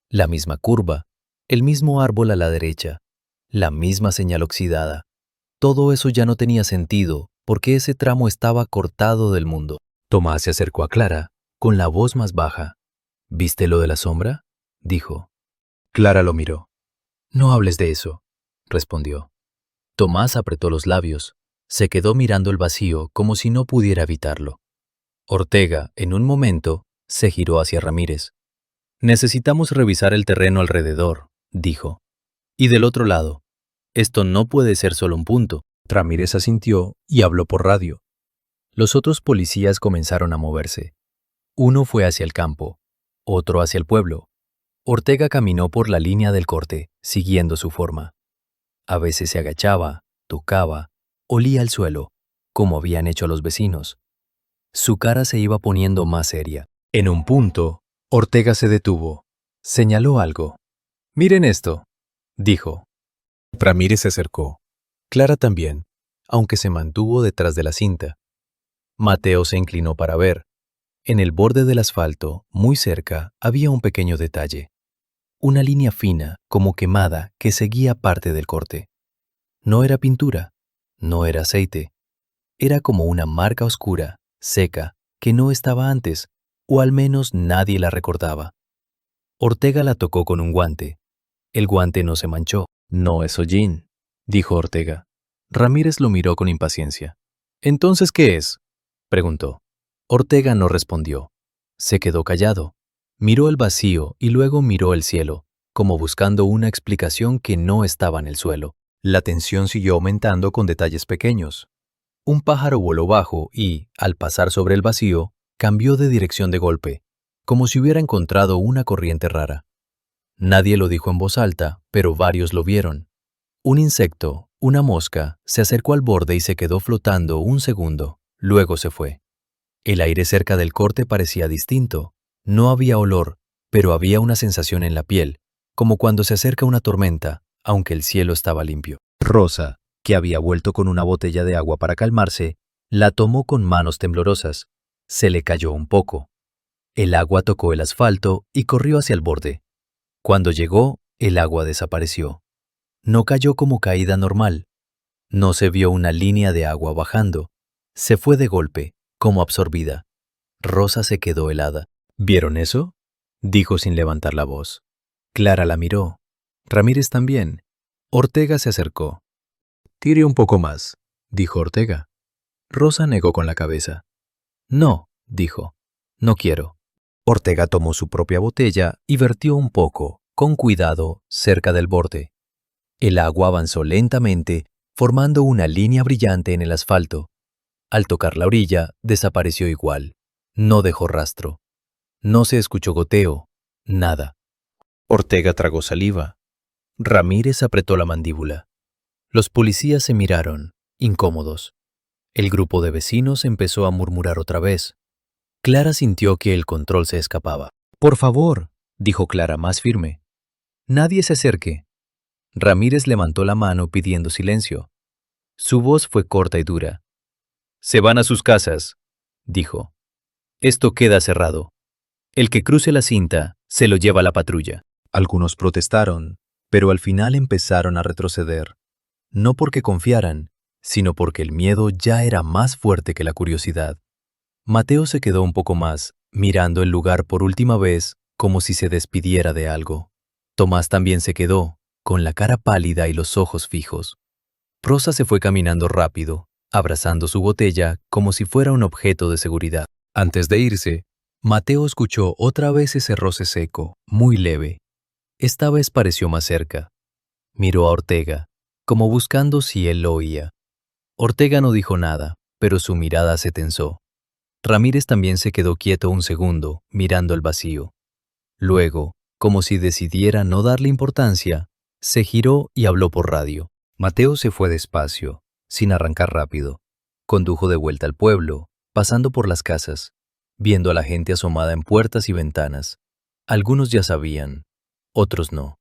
La misma curva, el mismo árbol a la derecha, la misma señal oxidada. Todo eso ya no tenía sentido, porque ese tramo estaba cortado del mundo. Tomás se acercó a Clara, con la voz más baja. «¿Viste lo de la sombra?», dijo. Clara lo miró. «No hables de eso», respondió. Tomás apretó los labios. Se quedó mirando el vacío como si no pudiera evitarlo. Ortega, en un momento, se giró hacia Ramírez. «Necesitamos revisar el terreno alrededor», dijo. «Y del otro lado. Esto no puede ser solo un punto». Ramírez asintió y habló por radio. Los otros policías comenzaron a moverse. Uno fue hacia el campo, otro hacia el pueblo. Ortega caminó por la línea del corte, siguiendo su forma. A veces se agachaba, tocaba, olía el suelo, como habían hecho los vecinos. Su cara se iba poniendo más seria. En un punto, Ortega se detuvo. Señaló algo. «Miren esto», dijo. Ramírez se acercó. Clara también, aunque se mantuvo detrás de la cinta. Mateo se inclinó para ver. En el borde del asfalto, muy cerca, había un pequeño detalle. Una línea fina, como quemada, que seguía parte del corte. No era pintura, no era aceite. Era como una marca oscura, seca, que no estaba antes, o al menos nadie la recordaba. Ortega la tocó con un guante. El guante no se manchó. «No es hollín», dijo Ortega. Ramírez lo miró con impaciencia. «¿Entonces qué es?», preguntó. Ortega no respondió. Se quedó callado. Miró el vacío y luego miró el cielo, como buscando una explicación que no estaba en el suelo. La tensión siguió aumentando con detalles pequeños. Un pájaro voló bajo y, al pasar sobre el vacío, cambió de dirección de golpe, como si hubiera encontrado una corriente rara. Nadie lo dijo en voz alta, pero varios lo vieron. Un insecto, una mosca, se acercó al borde y se quedó flotando un segundo. Luego se fue. El aire cerca del corte parecía distinto. No había olor, pero había una sensación en la piel, como cuando se acerca una tormenta, aunque el cielo estaba limpio. Rosa, que había vuelto con una botella de agua para calmarse, la tomó con manos temblorosas. Se le cayó un poco. El agua tocó el asfalto y corrió hacia el borde. Cuando llegó, el agua desapareció. No cayó como caída normal. No se vio una línea de agua bajando. Se fue de golpe, como absorbida. Rosa se quedó helada. «¿Vieron eso?», dijo sin levantar la voz. Clara la miró. Ramírez también. Ortega se acercó. «Tire un poco más», dijo Ortega. Rosa negó con la cabeza. «No», dijo. «No quiero». Ortega tomó su propia botella y vertió un poco, con cuidado, cerca del borde. El agua avanzó lentamente, formando una línea brillante en el asfalto. Al tocar la orilla, desapareció igual. No dejó rastro. No se escuchó goteo, nada. Ortega tragó saliva. Ramírez apretó la mandíbula. Los policías se miraron, incómodos. El grupo de vecinos empezó a murmurar otra vez. Clara sintió que el control se escapaba. «Por favor», dijo Clara más firme. «Nadie se acerque». Ramírez levantó la mano pidiendo silencio. Su voz fue corta y dura. «Se van a sus casas», dijo. «Esto queda cerrado. El que cruce la cinta se lo lleva la patrulla». Algunos protestaron, pero al final empezaron a retroceder. No porque confiaran, sino porque el miedo ya era más fuerte que la curiosidad. Mateo se quedó un poco más, mirando el lugar por última vez, como si se despidiera de algo. Tomás también se quedó, con la cara pálida y los ojos fijos. Rosa se fue caminando rápido, abrazando su botella como si fuera un objeto de seguridad. Antes de irse, Mateo escuchó otra vez ese roce seco, muy leve. Esta vez pareció más cerca. Miró a Ortega, como buscando si él lo oía. Ortega no dijo nada, pero su mirada se tensó. Ramírez también se quedó quieto un segundo, mirando el vacío. Luego, como si decidiera no darle importancia, se giró y habló por radio. Mateo se fue despacio, sin arrancar rápido. Condujo de vuelta al pueblo, pasando por las casas, viendo a la gente asomada en puertas y ventanas. Algunos ya sabían, otros no.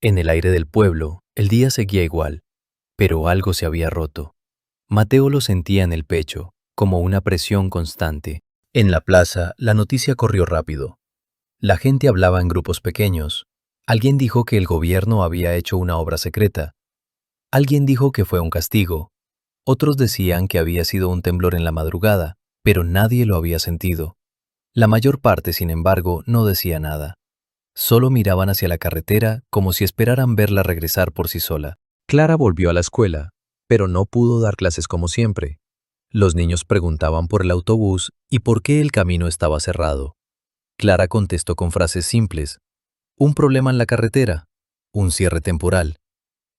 En el aire del pueblo, el día seguía igual, pero algo se había roto. Mateo lo sentía en el pecho, como una presión constante. En la plaza, la noticia corrió rápido. La gente hablaba en grupos pequeños. Alguien dijo que el gobierno había hecho una obra secreta. Alguien dijo que fue un castigo. Otros decían que había sido un temblor en la madrugada, pero nadie lo había sentido. La mayor parte, sin embargo, no decía nada. Solo miraban hacia la carretera como si esperaran verla regresar por sí sola. Clara volvió a la escuela, pero no pudo dar clases como siempre. Los niños preguntaban por el autobús y por qué el camino estaba cerrado. Clara contestó con frases simples. Un problema en la carretera, un cierre temporal.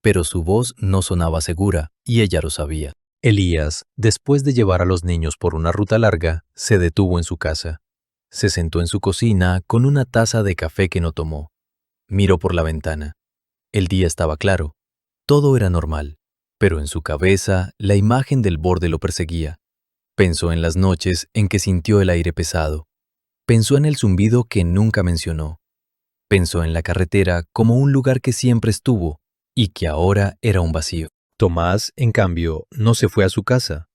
Pero su voz no sonaba segura, y ella lo sabía. Elías, después de llevar a los niños por una ruta larga, se detuvo en su casa. Se sentó en su cocina con una taza de café que no tomó. Miró por la ventana. El día estaba claro. Todo era normal, pero en su cabeza la imagen del borde lo perseguía. Pensó en las noches en que sintió el aire pesado. Pensó en el zumbido que nunca mencionó. Pensó en la carretera como un lugar que siempre estuvo y que ahora era un vacío. Tomás, en cambio, no se fue a su casa.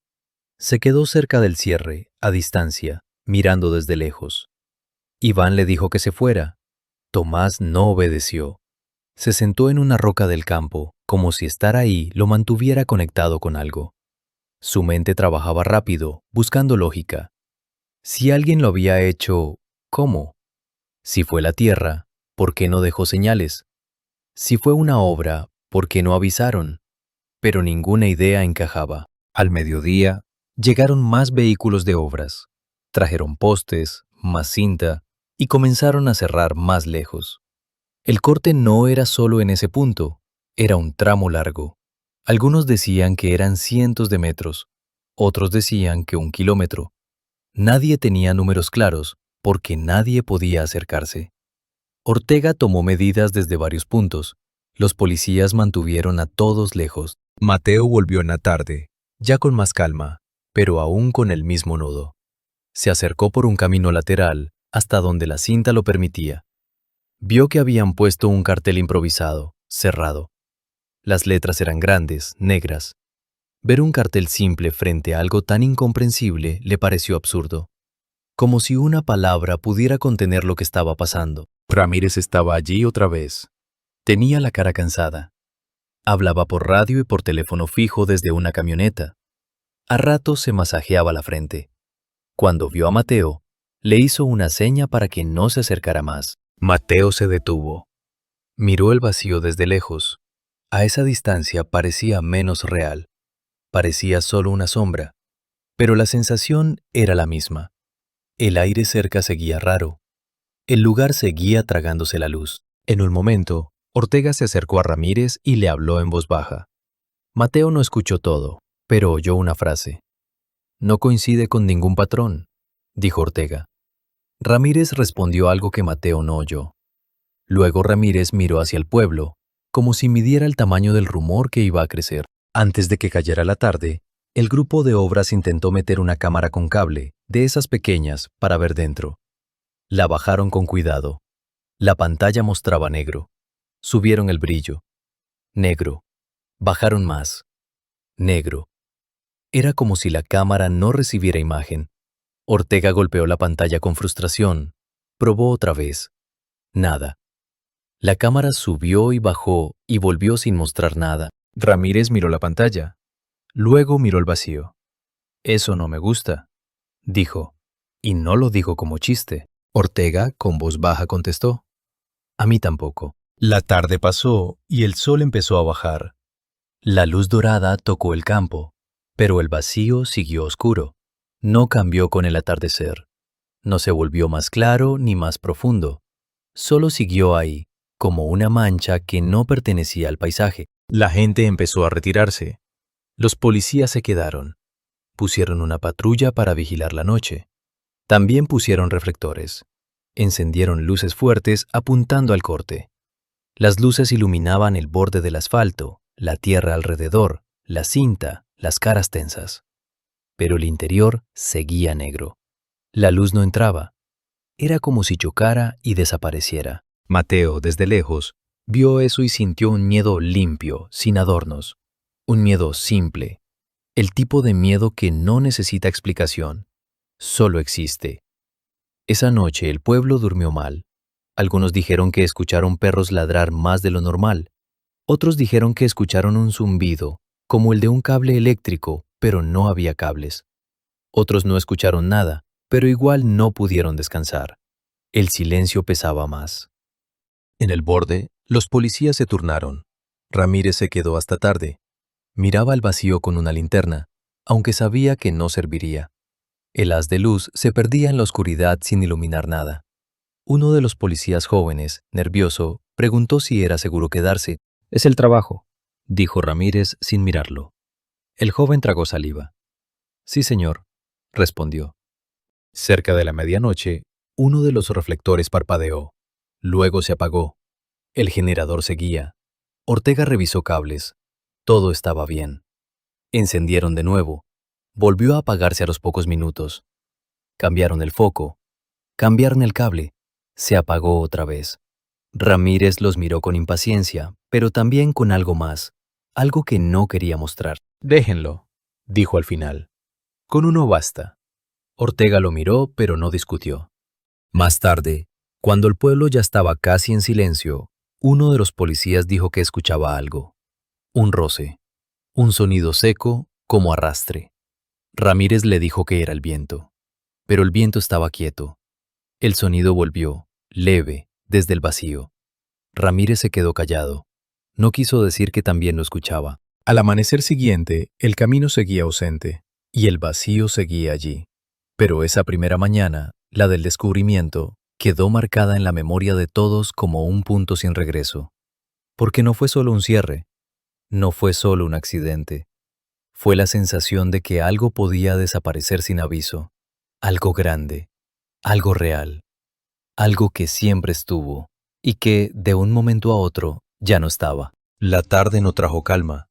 Se quedó cerca del cierre, a distancia, mirando desde lejos. Iván le dijo que se fuera. Tomás no obedeció. Se sentó en una roca del campo, como si estar ahí lo mantuviera conectado con algo. Su mente trabajaba rápido, buscando lógica. Si alguien lo había hecho, ¿cómo? Si fue la tierra, ¿por qué no dejó señales? Si fue una obra, ¿por qué no avisaron? Pero ninguna idea encajaba. Al mediodía, llegaron más vehículos de obras. Trajeron postes, más cinta, y comenzaron a cerrar más lejos. El corte no era solo en ese punto, era un tramo largo. Algunos decían que eran cientos de metros, otros decían que 1 kilómetro. Nadie tenía números claros, porque nadie podía acercarse. Ortega tomó medidas desde varios puntos. Los policías mantuvieron a todos lejos. Mateo volvió en la tarde, ya con más calma, pero aún con el mismo nudo. Se acercó por un camino lateral hasta donde la cinta lo permitía. Vio que habían puesto un cartel improvisado, cerrado. Las letras eran grandes, negras. Ver un cartel simple frente a algo tan incomprensible le pareció absurdo. Como si una palabra pudiera contener lo que estaba pasando. Ramírez estaba allí otra vez. Tenía la cara cansada. Hablaba por radio y por teléfono fijo desde una camioneta. A ratos se masajeaba la frente. Cuando vio a Mateo, le hizo una seña para que no se acercara más. Mateo se detuvo. Miró el vacío desde lejos. A esa distancia parecía menos real. Parecía solo una sombra. Pero la sensación era la misma. El aire cerca seguía raro. El lugar seguía tragándose la luz. En un momento, Ortega se acercó a Ramírez y le habló en voz baja. Mateo no escuchó todo, pero oyó una frase. No coincide con ningún patrón, dijo Ortega. Ramírez respondió algo que Mateo no oyó. Luego Ramírez miró hacia el pueblo, como si midiera el tamaño del rumor que iba a crecer. Antes de que cayera la tarde, el grupo de obras intentó meter una cámara con cable, de esas pequeñas, para ver dentro. La bajaron con cuidado. La pantalla mostraba negro. Subieron el brillo. Negro. Bajaron más. Negro. Era como si la cámara no recibiera imagen. Ortega golpeó la pantalla con frustración. Probó otra vez. Nada. La cámara subió y bajó y volvió sin mostrar nada. Ramírez miró la pantalla. Luego miró el vacío. Eso no me gusta, dijo. Y no lo dijo como chiste. Ortega, con voz baja, contestó. A mí tampoco. La tarde pasó y el sol empezó a bajar. La luz dorada tocó el campo, pero el vacío siguió oscuro. No cambió con el atardecer. No se volvió más claro ni más profundo. Solo siguió ahí, como una mancha que no pertenecía al paisaje. La gente empezó a retirarse. Los policías se quedaron. Pusieron una patrulla para vigilar la noche. También pusieron reflectores. Encendieron luces fuertes apuntando al corte. Las luces iluminaban el borde del asfalto, la tierra alrededor, la cinta, las caras tensas. Pero el interior seguía negro. La luz no entraba. Era como si chocara y desapareciera. Mateo, desde lejos, vio eso y sintió un miedo limpio, sin adornos. Un miedo simple. El tipo de miedo que no necesita explicación. Solo existe. Esa noche el pueblo durmió mal. Algunos dijeron que escucharon perros ladrar más de lo normal. Otros dijeron que escucharon un zumbido, como el de un cable eléctrico, pero no había cables. Otros no escucharon nada, pero igual no pudieron descansar. El silencio pesaba más. En el borde, los policías se turnaron. Ramírez se quedó hasta tarde. Miraba al vacío con una linterna, aunque sabía que no serviría. El haz de luz se perdía en la oscuridad sin iluminar nada. Uno de los policías jóvenes, nervioso, preguntó si era seguro quedarse. «Es el trabajo», dijo Ramírez sin mirarlo. El joven tragó saliva. «Sí, señor», respondió. Cerca de la medianoche, uno de los reflectores parpadeó. Luego se apagó. El generador seguía. Ortega revisó cables. Todo estaba bien. Encendieron de nuevo. Volvió a apagarse a los pocos minutos. Cambiaron el foco. Cambiaron el cable. Se apagó otra vez. Ramírez los miró con impaciencia, pero también con algo más, algo que no quería mostrar. «Déjenlo», dijo al final. «Con uno basta». Ortega lo miró, pero no discutió. Más tarde, cuando el pueblo ya estaba casi en silencio, uno de los policías dijo que escuchaba algo. Un roce. Un sonido seco, como arrastre. Ramírez le dijo que era el viento. Pero el viento estaba quieto. El sonido volvió, leve, desde el vacío. Ramírez se quedó callado. No quiso decir que también lo escuchaba. Al amanecer siguiente, el camino seguía ausente, y el vacío seguía allí. Pero esa primera mañana, la del descubrimiento, quedó marcada en la memoria de todos como un punto sin regreso. Porque no fue solo un cierre, no fue solo un accidente. Fue la sensación de que algo podía desaparecer sin aviso. Algo grande, algo real, algo que siempre estuvo y que, de un momento a otro, ya no estaba. La tarde no trajo calma.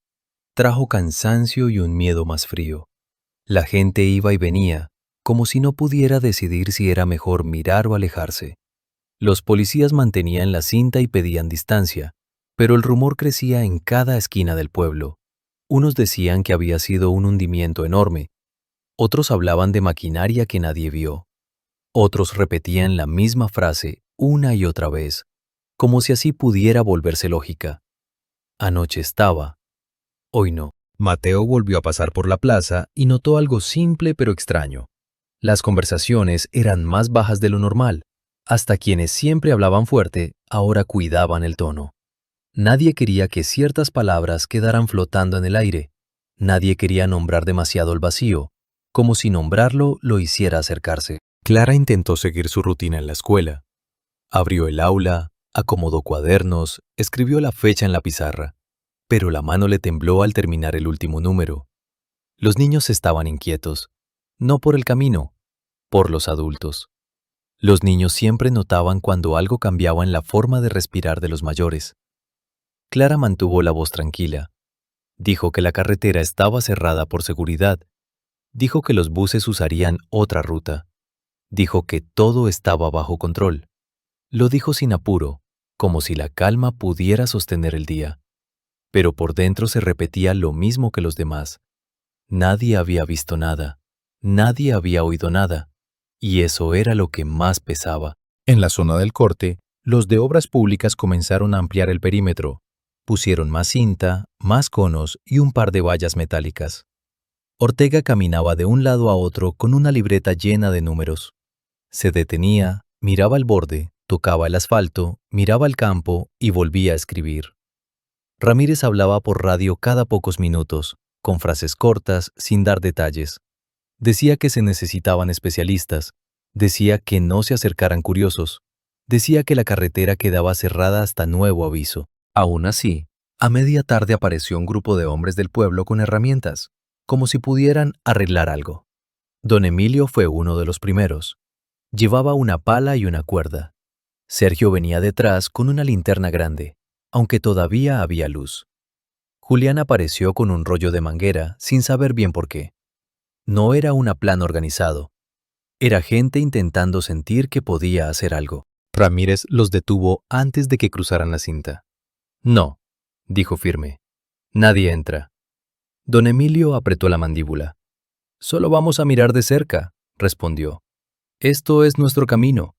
Trajo cansancio y un miedo más frío. La gente iba y venía, como si no pudiera decidir si era mejor mirar o alejarse. Los policías mantenían la cinta y pedían distancia, pero el rumor crecía en cada esquina del pueblo. Unos decían que había sido un hundimiento enorme. Otros hablaban de maquinaria que nadie vio. Otros repetían la misma frase una y otra vez, como si así pudiera volverse lógica. Anoche estaba, hoy no. Mateo volvió a pasar por la plaza y notó algo simple pero extraño. Las conversaciones eran más bajas de lo normal. Hasta quienes siempre hablaban fuerte, ahora cuidaban el tono. Nadie quería que ciertas palabras quedaran flotando en el aire. Nadie quería nombrar demasiado el vacío, como si nombrarlo lo hiciera acercarse. Clara intentó seguir su rutina en la escuela. Abrió el aula, acomodó cuadernos, escribió la fecha en la pizarra, pero la mano le tembló al terminar el último número. Los niños estaban inquietos, no por el camino, por los adultos. Los niños siempre notaban cuando algo cambiaba en la forma de respirar de los mayores. Clara mantuvo la voz tranquila. Dijo que la carretera estaba cerrada por seguridad. Dijo que los buses usarían otra ruta. Dijo que todo estaba bajo control. Lo dijo sin apuro, como si la calma pudiera sostener el día. Pero por dentro se repetía lo mismo que los demás. Nadie había visto nada. Nadie había oído nada. Y eso era lo que más pesaba. En la zona del corte, los de obras públicas comenzaron a ampliar el perímetro. Pusieron más cinta, más conos y un par de vallas metálicas. Ortega caminaba de un lado a otro con una libreta llena de números. Se detenía, miraba el borde, tocaba el asfalto, miraba el campo y volvía a escribir. Ramírez hablaba por radio cada pocos minutos, con frases cortas, sin dar detalles. Decía que se necesitaban especialistas, decía que no se acercaran curiosos, decía que la carretera quedaba cerrada hasta nuevo aviso. Aún así, a media tarde apareció un grupo de hombres del pueblo con herramientas, como si pudieran arreglar algo. Don Emilio fue uno de los primeros. Llevaba una pala y una cuerda. Sergio venía detrás con una linterna grande, aunque todavía había luz. Julián apareció con un rollo de manguera sin saber bien por qué. No era un plan organizado. Era gente intentando sentir que podía hacer algo. Ramírez los detuvo antes de que cruzaran la cinta. No, dijo firme. Nadie entra. Don Emilio apretó la mandíbula. Solo vamos a mirar de cerca, respondió. Esto es nuestro camino.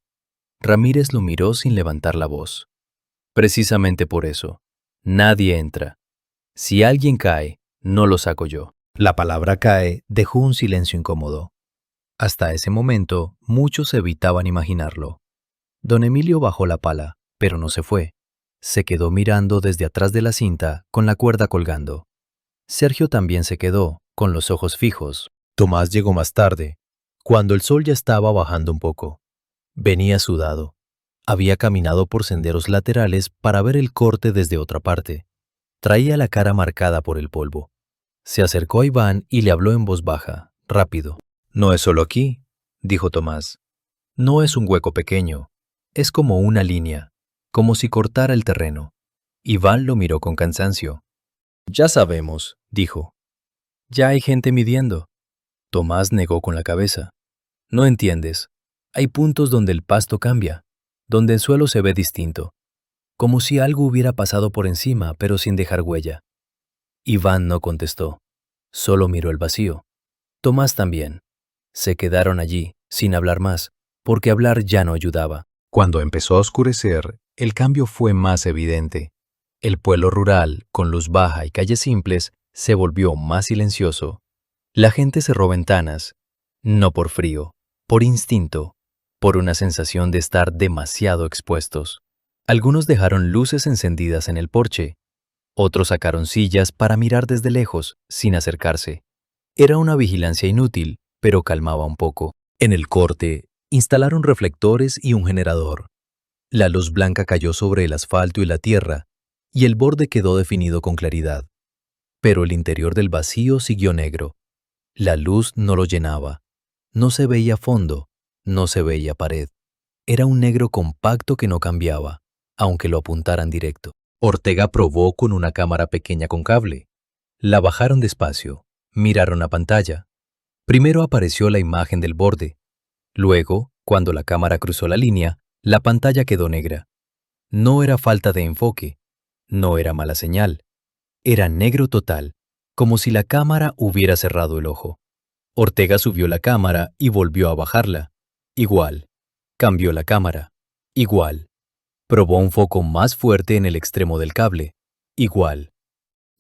Ramírez lo miró sin levantar la voz. Precisamente por eso. Nadie entra. Si alguien cae, no lo saco yo. La palabra cae dejó un silencio incómodo. Hasta ese momento, muchos evitaban imaginarlo. Don Emilio bajó la pala, pero no se fue. Se quedó mirando desde atrás de la cinta, con la cuerda colgando. Sergio también se quedó, con los ojos fijos. Tomás llegó más tarde, cuando el sol ya estaba bajando un poco. Venía sudado. Había caminado por senderos laterales para ver el corte desde otra parte. Traía la cara marcada por el polvo. Se acercó a Iván y le habló en voz baja, rápido. «No es solo aquí», dijo Tomás. «No es un hueco pequeño. Es como una línea, como si cortara el terreno». Iván lo miró con cansancio. «Ya sabemos», dijo. «Ya hay gente midiendo». Tomás negó con la cabeza. «No entiendes. Hay puntos donde el pasto cambia, donde el suelo se ve distinto, como si algo hubiera pasado por encima, pero sin dejar huella». Iván no contestó, solo miró el vacío. Tomás también. Se quedaron allí, sin hablar más, porque hablar ya no ayudaba. Cuando empezó a oscurecer, el cambio fue más evidente. El pueblo rural, con luz baja y calles simples, se volvió más silencioso. La gente cerró ventanas, no por frío, por instinto, por una sensación de estar demasiado expuestos. Algunos dejaron luces encendidas en el porche. Otros sacaron sillas para mirar desde lejos, sin acercarse. Era una vigilancia inútil, pero calmaba un poco. En el corte, instalaron reflectores y un generador. La luz blanca cayó sobre el asfalto y la tierra, y el borde quedó definido con claridad. Pero el interior del vacío siguió negro. La luz no lo llenaba. No se veía fondo, no se veía pared. Era un negro compacto que no cambiaba, aunque lo apuntaran directo. Ortega probó con una cámara pequeña con cable. La bajaron despacio, miraron la pantalla. Primero apareció la imagen del borde. Luego, cuando la cámara cruzó la línea, la pantalla quedó negra. No era falta de enfoque, no era mala señal. Era negro total, como si la cámara hubiera cerrado el ojo. Ortega subió la cámara y volvió a bajarla. Igual. Cambió la cámara. Igual. Probó un foco más fuerte en el extremo del cable. Igual.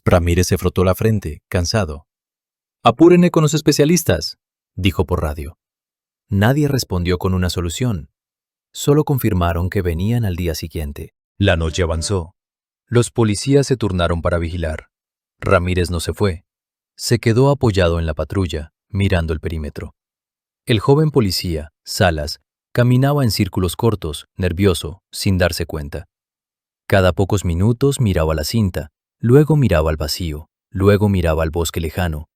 Ramírez se frotó la frente, cansado. «Apúrenle con los especialistas», dijo por radio. Nadie respondió con una solución. Solo confirmaron que venían al día siguiente. La noche avanzó. Los policías se turnaron para vigilar. Ramírez no se fue. Se quedó apoyado en la patrulla, mirando el perímetro. El joven policía, Salas, caminaba en círculos cortos, nervioso, sin darse cuenta. Cada pocos minutos miraba la cinta, luego miraba al vacío, luego miraba al bosque lejano.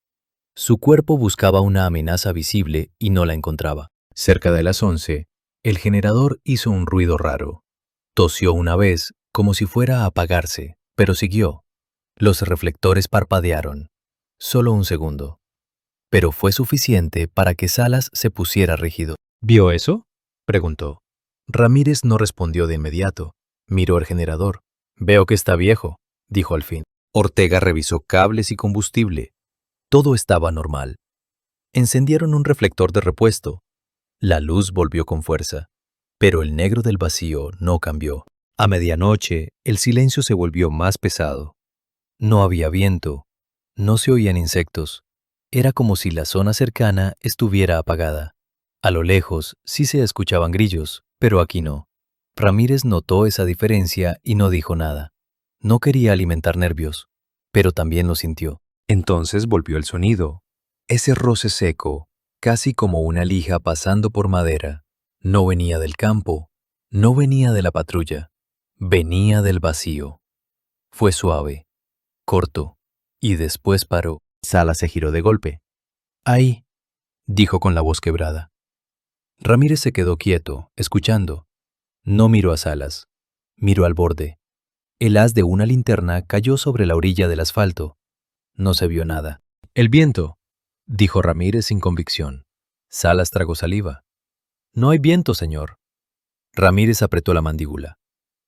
Su cuerpo buscaba una amenaza visible y no la encontraba. Cerca de las 11, el generador hizo un ruido raro. Tosió una vez, como si fuera a apagarse, pero siguió. Los reflectores parpadearon. Solo un segundo. Pero fue suficiente para que Salas se pusiera rígido. ¿Vio eso?, preguntó. Ramírez no respondió de inmediato. Miró el generador. «Veo que está viejo», dijo al fin. Ortega revisó cables y combustible. Todo estaba normal. Encendieron un reflector de repuesto. La luz volvió con fuerza, pero el negro del vacío no cambió. A medianoche, el silencio se volvió más pesado. No había viento, no se oían insectos. Era como si la zona cercana estuviera apagada. A lo lejos sí se escuchaban grillos, pero aquí no. Ramírez notó esa diferencia y no dijo nada. No quería alimentar nervios, pero también lo sintió. Entonces volvió el sonido. Ese roce seco, casi como una lija pasando por madera. No venía del campo, no venía de la patrulla, venía del vacío. Fue suave, corto, y después paró. Salas se giró de golpe. Ahí, dijo con la voz quebrada. Ramírez se quedó quieto, escuchando. No miró a Salas, miró al borde. El haz de una linterna cayó sobre la orilla del asfalto. No se vio nada. El viento, dijo Ramírez sin convicción. Salas tragó saliva. No hay viento, señor. Ramírez apretó la mandíbula.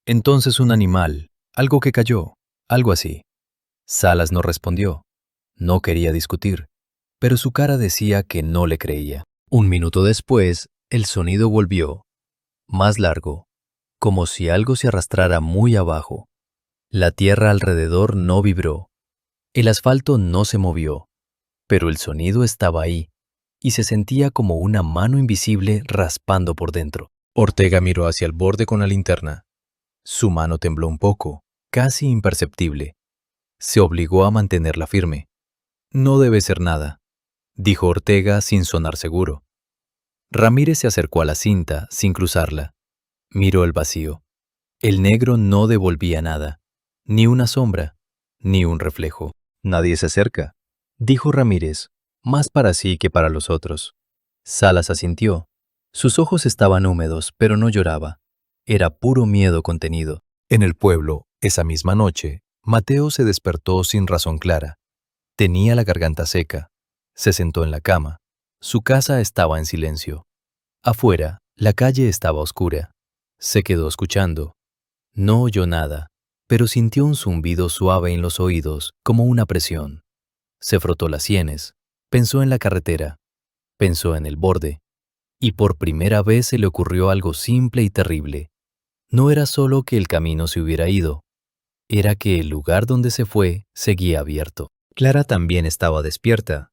Entonces un animal, algo que cayó, algo así. Salas no respondió. No quería discutir, pero su cara decía que no le creía. Un minuto después, el sonido volvió, más largo, como si algo se arrastrara muy abajo. La tierra alrededor no vibró. El asfalto no se movió, pero el sonido estaba ahí, y se sentía como una mano invisible raspando por dentro. Ortega miró hacia el borde con la linterna. Su mano tembló un poco, casi imperceptible. Se obligó a mantenerla firme. No debe ser nada, dijo Ortega sin sonar seguro. Ramírez se acercó a la cinta sin cruzarla. Miró el vacío. El negro no devolvía nada, ni una sombra, ni un reflejo. Nadie se acerca, Dijo Ramírez, más para sí que para los otros. Salas asintió. Sus ojos estaban húmedos, pero no lloraba. Era puro miedo contenido. En el pueblo, esa misma noche, Mateo se despertó sin razón clara. Tenía la garganta seca. Se sentó en la cama. Su casa estaba en silencio. Afuera, la calle estaba oscura. Se quedó escuchando. No oyó nada, pero sintió un zumbido suave en los oídos, como una presión. Se frotó las sienes, pensó en la carretera, pensó en el borde, y por primera vez se le ocurrió algo simple y terrible. No era solo que el camino se hubiera ido, era que el lugar donde se fue seguía abierto. Clara también estaba despierta.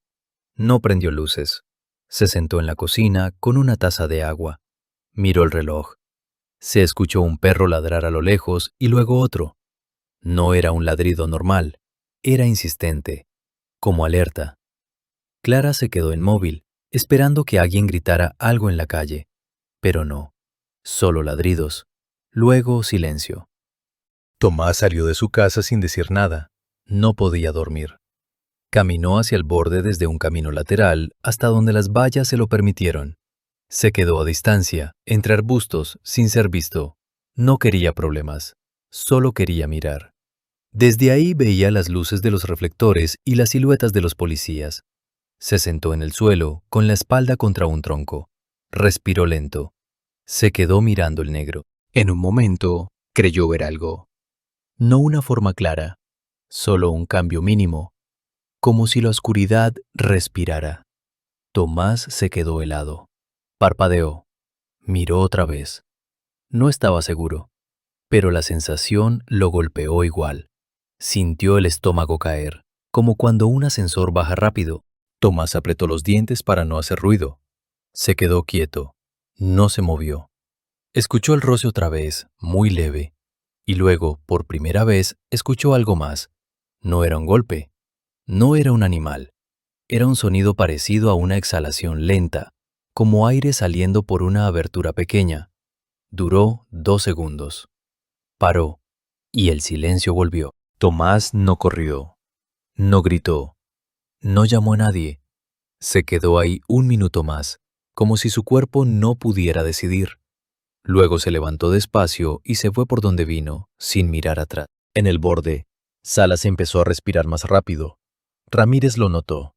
No prendió luces. Se sentó en la cocina con una taza de agua. Miró el reloj. Se escuchó un perro ladrar a lo lejos y luego otro. No era un ladrido normal, era insistente, como alerta. Clara se quedó inmóvil, esperando que alguien gritara algo en la calle. Pero no, solo ladridos. Luego silencio. Tomás salió de su casa sin decir nada. No podía dormir. Caminó hacia el borde desde un camino lateral hasta donde las vallas se lo permitieron. Se quedó a distancia, entre arbustos, sin ser visto. No quería problemas, solo quería mirar. Desde ahí veía las luces de los reflectores y las siluetas de los policías. Se sentó en el suelo, con la espalda contra un tronco. Respiró lento. Se quedó mirando el negro. En un momento, creyó ver algo. No una forma clara, solo un cambio mínimo, como si la oscuridad respirara. Tomás se quedó helado. Parpadeó. Miró otra vez. No estaba seguro, pero la sensación lo golpeó igual. Sintió el estómago caer, como cuando un ascensor baja rápido. Tomás apretó los dientes para no hacer ruido. Se quedó quieto. No se movió. Escuchó el roce otra vez, muy leve. Y luego, por primera vez, escuchó algo más. No era un golpe. No era un animal. Era un sonido parecido a una exhalación lenta, como aire saliendo por una abertura pequeña. Duró 2 segundos. Paró, y el silencio volvió. Tomás no corrió. No gritó. No llamó a nadie. Se quedó ahí un minuto más, como si su cuerpo no pudiera decidir. Luego se levantó despacio y se fue por donde vino, sin mirar atrás. En el borde, Salas empezó a respirar más rápido. Ramírez lo notó.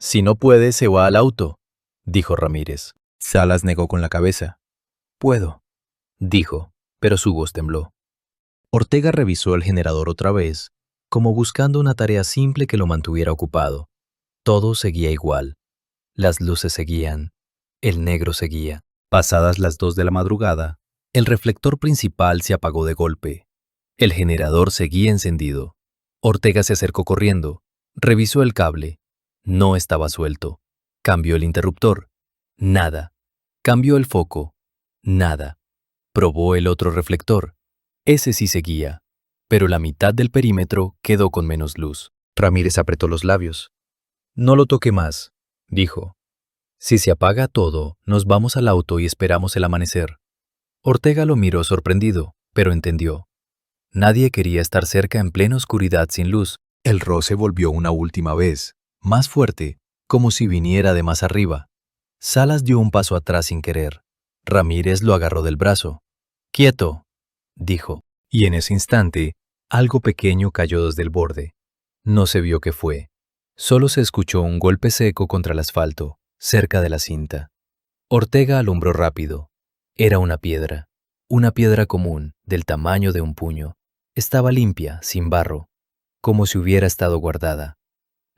Si no puede, se va al auto, dijo Ramírez. Salas negó con la cabeza. Puedo, dijo, pero su voz tembló. Ortega revisó el generador otra vez, como buscando una tarea simple que lo mantuviera ocupado. Todo seguía igual. Las luces seguían. El negro seguía. Pasadas las 2 de la madrugada, el reflector principal se apagó de golpe. El generador seguía encendido. Ortega se acercó corriendo. Revisó el cable. No estaba suelto. Cambió el interruptor. Nada. Cambió el foco. Nada. Probó el otro reflector. Ese sí seguía, pero la mitad del perímetro quedó con menos luz. Ramírez apretó los labios. No lo toque más, dijo. Si se apaga todo, nos vamos al auto y esperamos el amanecer. Ortega lo miró sorprendido, pero entendió. Nadie quería estar cerca en plena oscuridad sin luz. El roce volvió una última vez, Más fuerte, como si viniera de más arriba. Salas dio un paso atrás sin querer. Ramírez lo agarró del brazo. «Quieto», dijo, y en ese instante, algo pequeño cayó desde el borde. No se vio qué fue. Solo se escuchó un golpe seco contra el asfalto, cerca de la cinta. Ortega alumbró rápido. Era una piedra común, del tamaño de un puño. Estaba limpia, sin barro, como si hubiera estado guardada.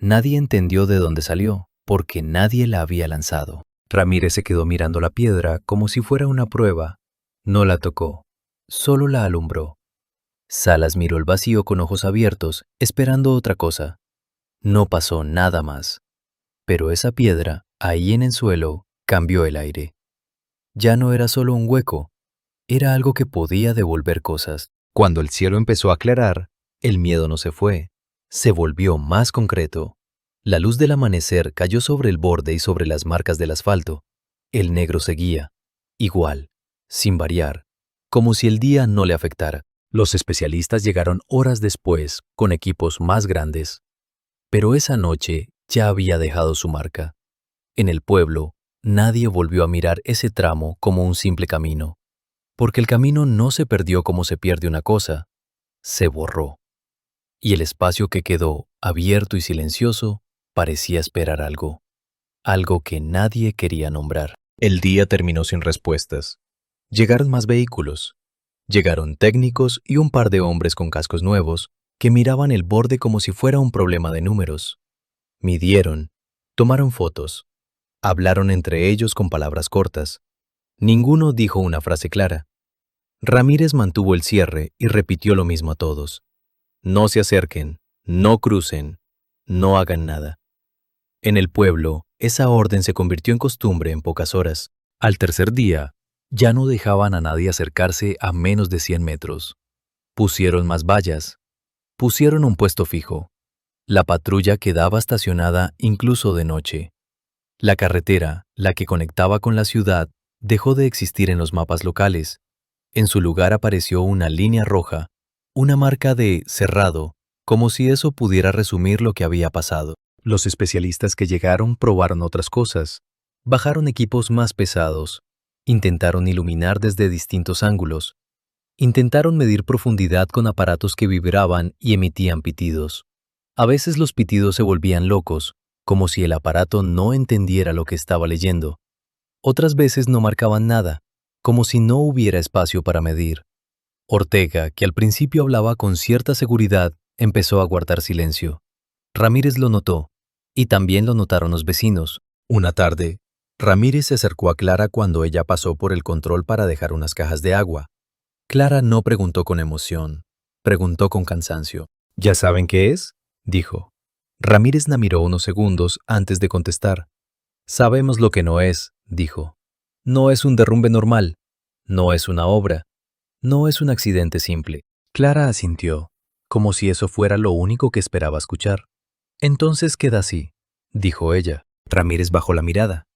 Nadie entendió de dónde salió, porque nadie la había lanzado. Ramírez se quedó mirando la piedra como si fuera una prueba. No la tocó, solo la alumbró. Salas miró el vacío con ojos abiertos, esperando otra cosa. No pasó nada más. Pero esa piedra, ahí en el suelo, cambió el aire. Ya no era solo un hueco, era algo que podía devolver cosas. Cuando el cielo empezó a aclarar, El miedo no se fue, se volvió más concreto. La luz del amanecer cayó sobre el borde y sobre las marcas del asfalto. El negro seguía, igual, sin variar, como si el día no le afectara. Los especialistas llegaron horas después, con equipos más grandes. Pero esa noche ya había dejado su marca. En el pueblo, nadie volvió a mirar ese tramo como un simple camino, porque el camino no se perdió como se pierde una cosa, se borró. Y el espacio que quedó, abierto y silencioso, parecía esperar algo que nadie quería nombrar. El día terminó sin respuestas. Llegaron más vehículos. Llegaron técnicos y un par de hombres con cascos nuevos que miraban el borde como si fuera un problema de números. Midieron, tomaron fotos, hablaron entre ellos con palabras cortas. Ninguno dijo una frase clara. Ramírez mantuvo el cierre y repitió lo mismo a todos. No se acerquen, no crucen, no hagan nada. En el pueblo, esa orden se convirtió en costumbre en pocas horas. Al tercer día, ya no dejaban a nadie acercarse a menos de 100 metros. Pusieron más vallas. Pusieron un puesto fijo. La patrulla quedaba estacionada incluso de noche. La carretera, la que conectaba con la ciudad, dejó de existir en los mapas locales. En su lugar apareció una línea roja, una marca de cerrado, como si eso pudiera resumir lo que había pasado. Los especialistas que llegaron probaron otras cosas. Bajaron equipos más pesados. Intentaron iluminar desde distintos ángulos. Intentaron medir profundidad con aparatos que vibraban y emitían pitidos. A veces los pitidos se volvían locos, como si el aparato no entendiera lo que estaba leyendo. Otras veces no marcaban nada, como si no hubiera espacio para medir. Ortega, que al principio hablaba con cierta seguridad, empezó a guardar silencio. Ramírez lo notó, y también lo notaron los vecinos. Una tarde, Ramírez se acercó a Clara cuando ella pasó por el control para dejar unas cajas de agua. Clara no preguntó con emoción, preguntó con cansancio. ¿Ya saben qué es?, dijo. Ramírez la miró unos segundos antes de contestar. Sabemos lo que no es, dijo. No es un derrumbe normal, no es una obra, no es un accidente simple. Clara asintió, como si eso fuera lo único que esperaba escuchar. Entonces queda así, dijo ella. Ramírez bajó la mirada.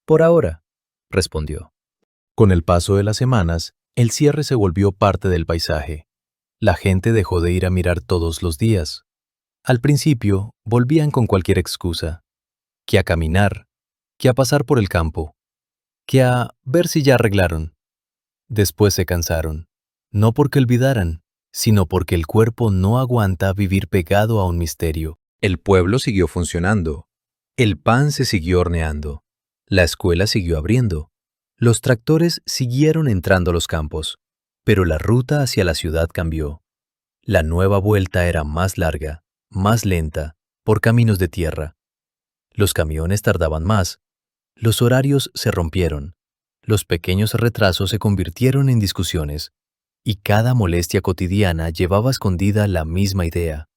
Por ahora, respondió. Con el paso de las semanas, el cierre se volvió parte del paisaje. La gente dejó de ir a mirar todos los días. Al principio, volvían con cualquier excusa. Que a caminar, que a pasar por el campo, que a ver si ya arreglaron. Después se cansaron, no porque olvidaran, sino porque el cuerpo no aguanta vivir pegado a un misterio. el pueblo siguió funcionando. El pan se siguió horneando, la escuela siguió abriendo, los tractores siguieron entrando a los campos, pero la ruta hacia la ciudad cambió. La nueva vuelta era más larga, más lenta, por caminos de tierra. Los camiones tardaban más, los horarios se rompieron, los pequeños retrasos se convirtieron en discusiones, y cada molestia cotidiana llevaba escondida la misma idea.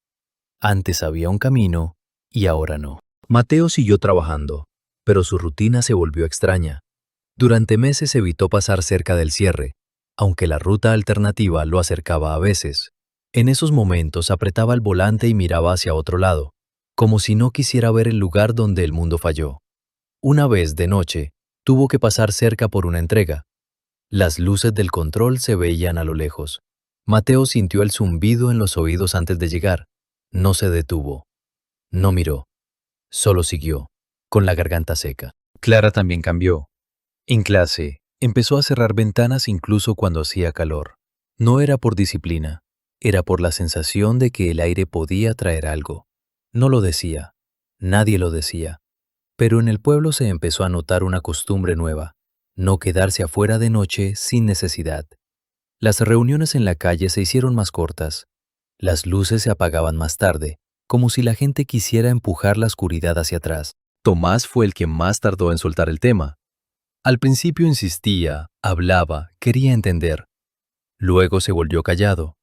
Antes había un camino y ahora no. Mateo siguió trabajando, pero su rutina se volvió extraña. Durante meses evitó pasar cerca del cierre. aunque la ruta alternativa lo acercaba a veces. En esos momentos apretaba el volante y miraba hacia otro lado, como si no quisiera ver el lugar donde el mundo falló. Una vez de noche, tuvo que pasar cerca por una entrega. Las luces del control se veían a lo lejos. Mateo sintió el zumbido en los oídos antes de llegar. No se detuvo. No miró. Solo siguió, con la garganta seca. Clara también cambió. En clase, empezó a cerrar ventanas incluso cuando hacía calor. No era por disciplina, era por la sensación de que el aire podía traer algo. No lo decía, nadie lo decía. Pero en el pueblo se empezó a notar una costumbre nueva, no quedarse afuera de noche sin necesidad. Las reuniones en la calle se hicieron más cortas. Las luces se apagaban más tarde, como si la gente quisiera empujar la oscuridad hacia atrás. Tomás fue el que más tardó en soltar el tema. Al principio insistía, hablaba, quería entender. Luego se volvió callado.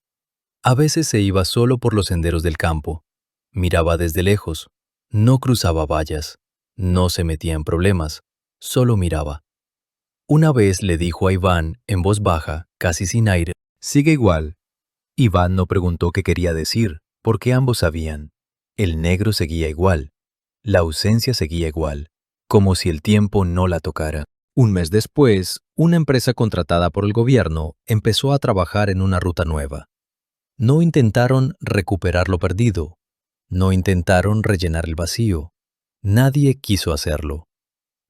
A veces se iba solo por los senderos del campo. Miraba desde lejos. No cruzaba vallas. No se metía en problemas. Solo miraba. Una vez le dijo a Iván, en voz baja, casi sin aire, Sigue igual. Iván no preguntó qué quería decir, porque ambos sabían. El negro seguía igual. La ausencia seguía igual, como si el tiempo no la tocara. Un mes después, una empresa contratada por el gobierno empezó a trabajar en una ruta nueva. No intentaron recuperar lo perdido. No intentaron rellenar el vacío. Nadie quiso hacerlo.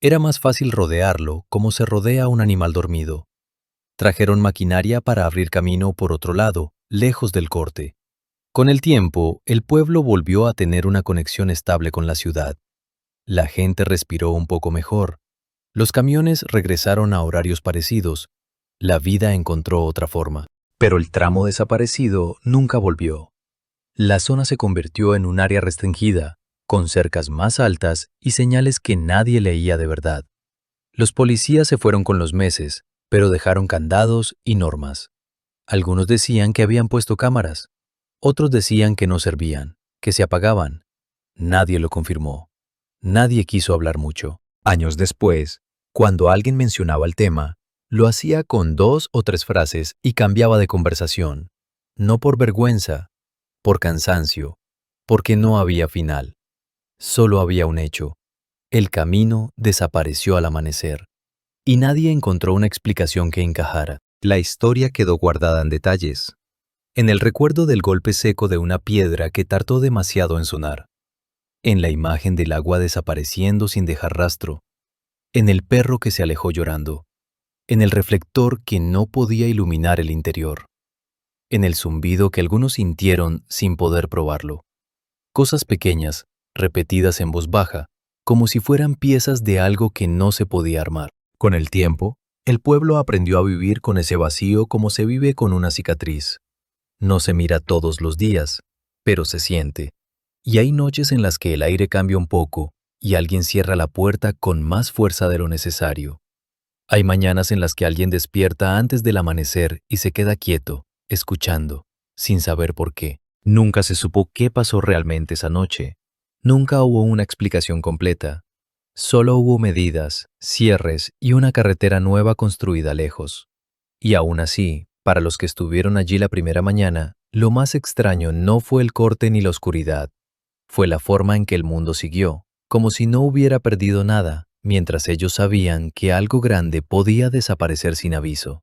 Era más fácil rodearlo como se rodea a un animal dormido. Trajeron maquinaria para abrir camino por otro lado, lejos del corte. Con el tiempo, el pueblo volvió a tener una conexión estable con la ciudad. La gente respiró un poco mejor. Los camiones regresaron a horarios parecidos. La vida encontró otra forma. Pero el tramo desaparecido nunca volvió. La zona se convirtió en un área restringida, con cercas más altas y señales que nadie leía de verdad. Los policías se fueron con los meses, pero dejaron candados y normas. Algunos decían que habían puesto cámaras. Otros decían que no servían, que se apagaban. Nadie lo confirmó. Nadie quiso hablar mucho. Años después, cuando alguien mencionaba el tema, lo hacía con 2 o 3 frases y cambiaba de conversación. No por vergüenza, por cansancio, porque no había final. Solo había un hecho. El camino desapareció al amanecer. Y nadie encontró una explicación que encajara. La historia quedó guardada en detalles. En el recuerdo del golpe seco de una piedra que tardó demasiado en sonar. En la imagen del agua desapareciendo sin dejar rastro. En el perro que se alejó llorando. En el reflector que no podía iluminar el interior. En el zumbido que algunos sintieron sin poder probarlo. Cosas pequeñas, repetidas en voz baja, como si fueran piezas de algo que no se podía armar. Con el tiempo, el pueblo aprendió a vivir con ese vacío como se vive con una cicatriz. No se mira todos los días, pero se siente. Y hay noches en las que el aire cambia un poco y alguien cierra la puerta con más fuerza de lo necesario. Hay mañanas en las que alguien despierta antes del amanecer y se queda quieto, escuchando, sin saber por qué. Nunca se supo qué pasó realmente esa noche. Nunca hubo una explicación completa. Solo hubo medidas, cierres y una carretera nueva construida lejos. Y aún así, para los que estuvieron allí la primera mañana, lo más extraño no fue el corte ni la oscuridad. Fue la forma en que el mundo siguió, como si no hubiera perdido nada, mientras ellos sabían que algo grande podía desaparecer sin aviso.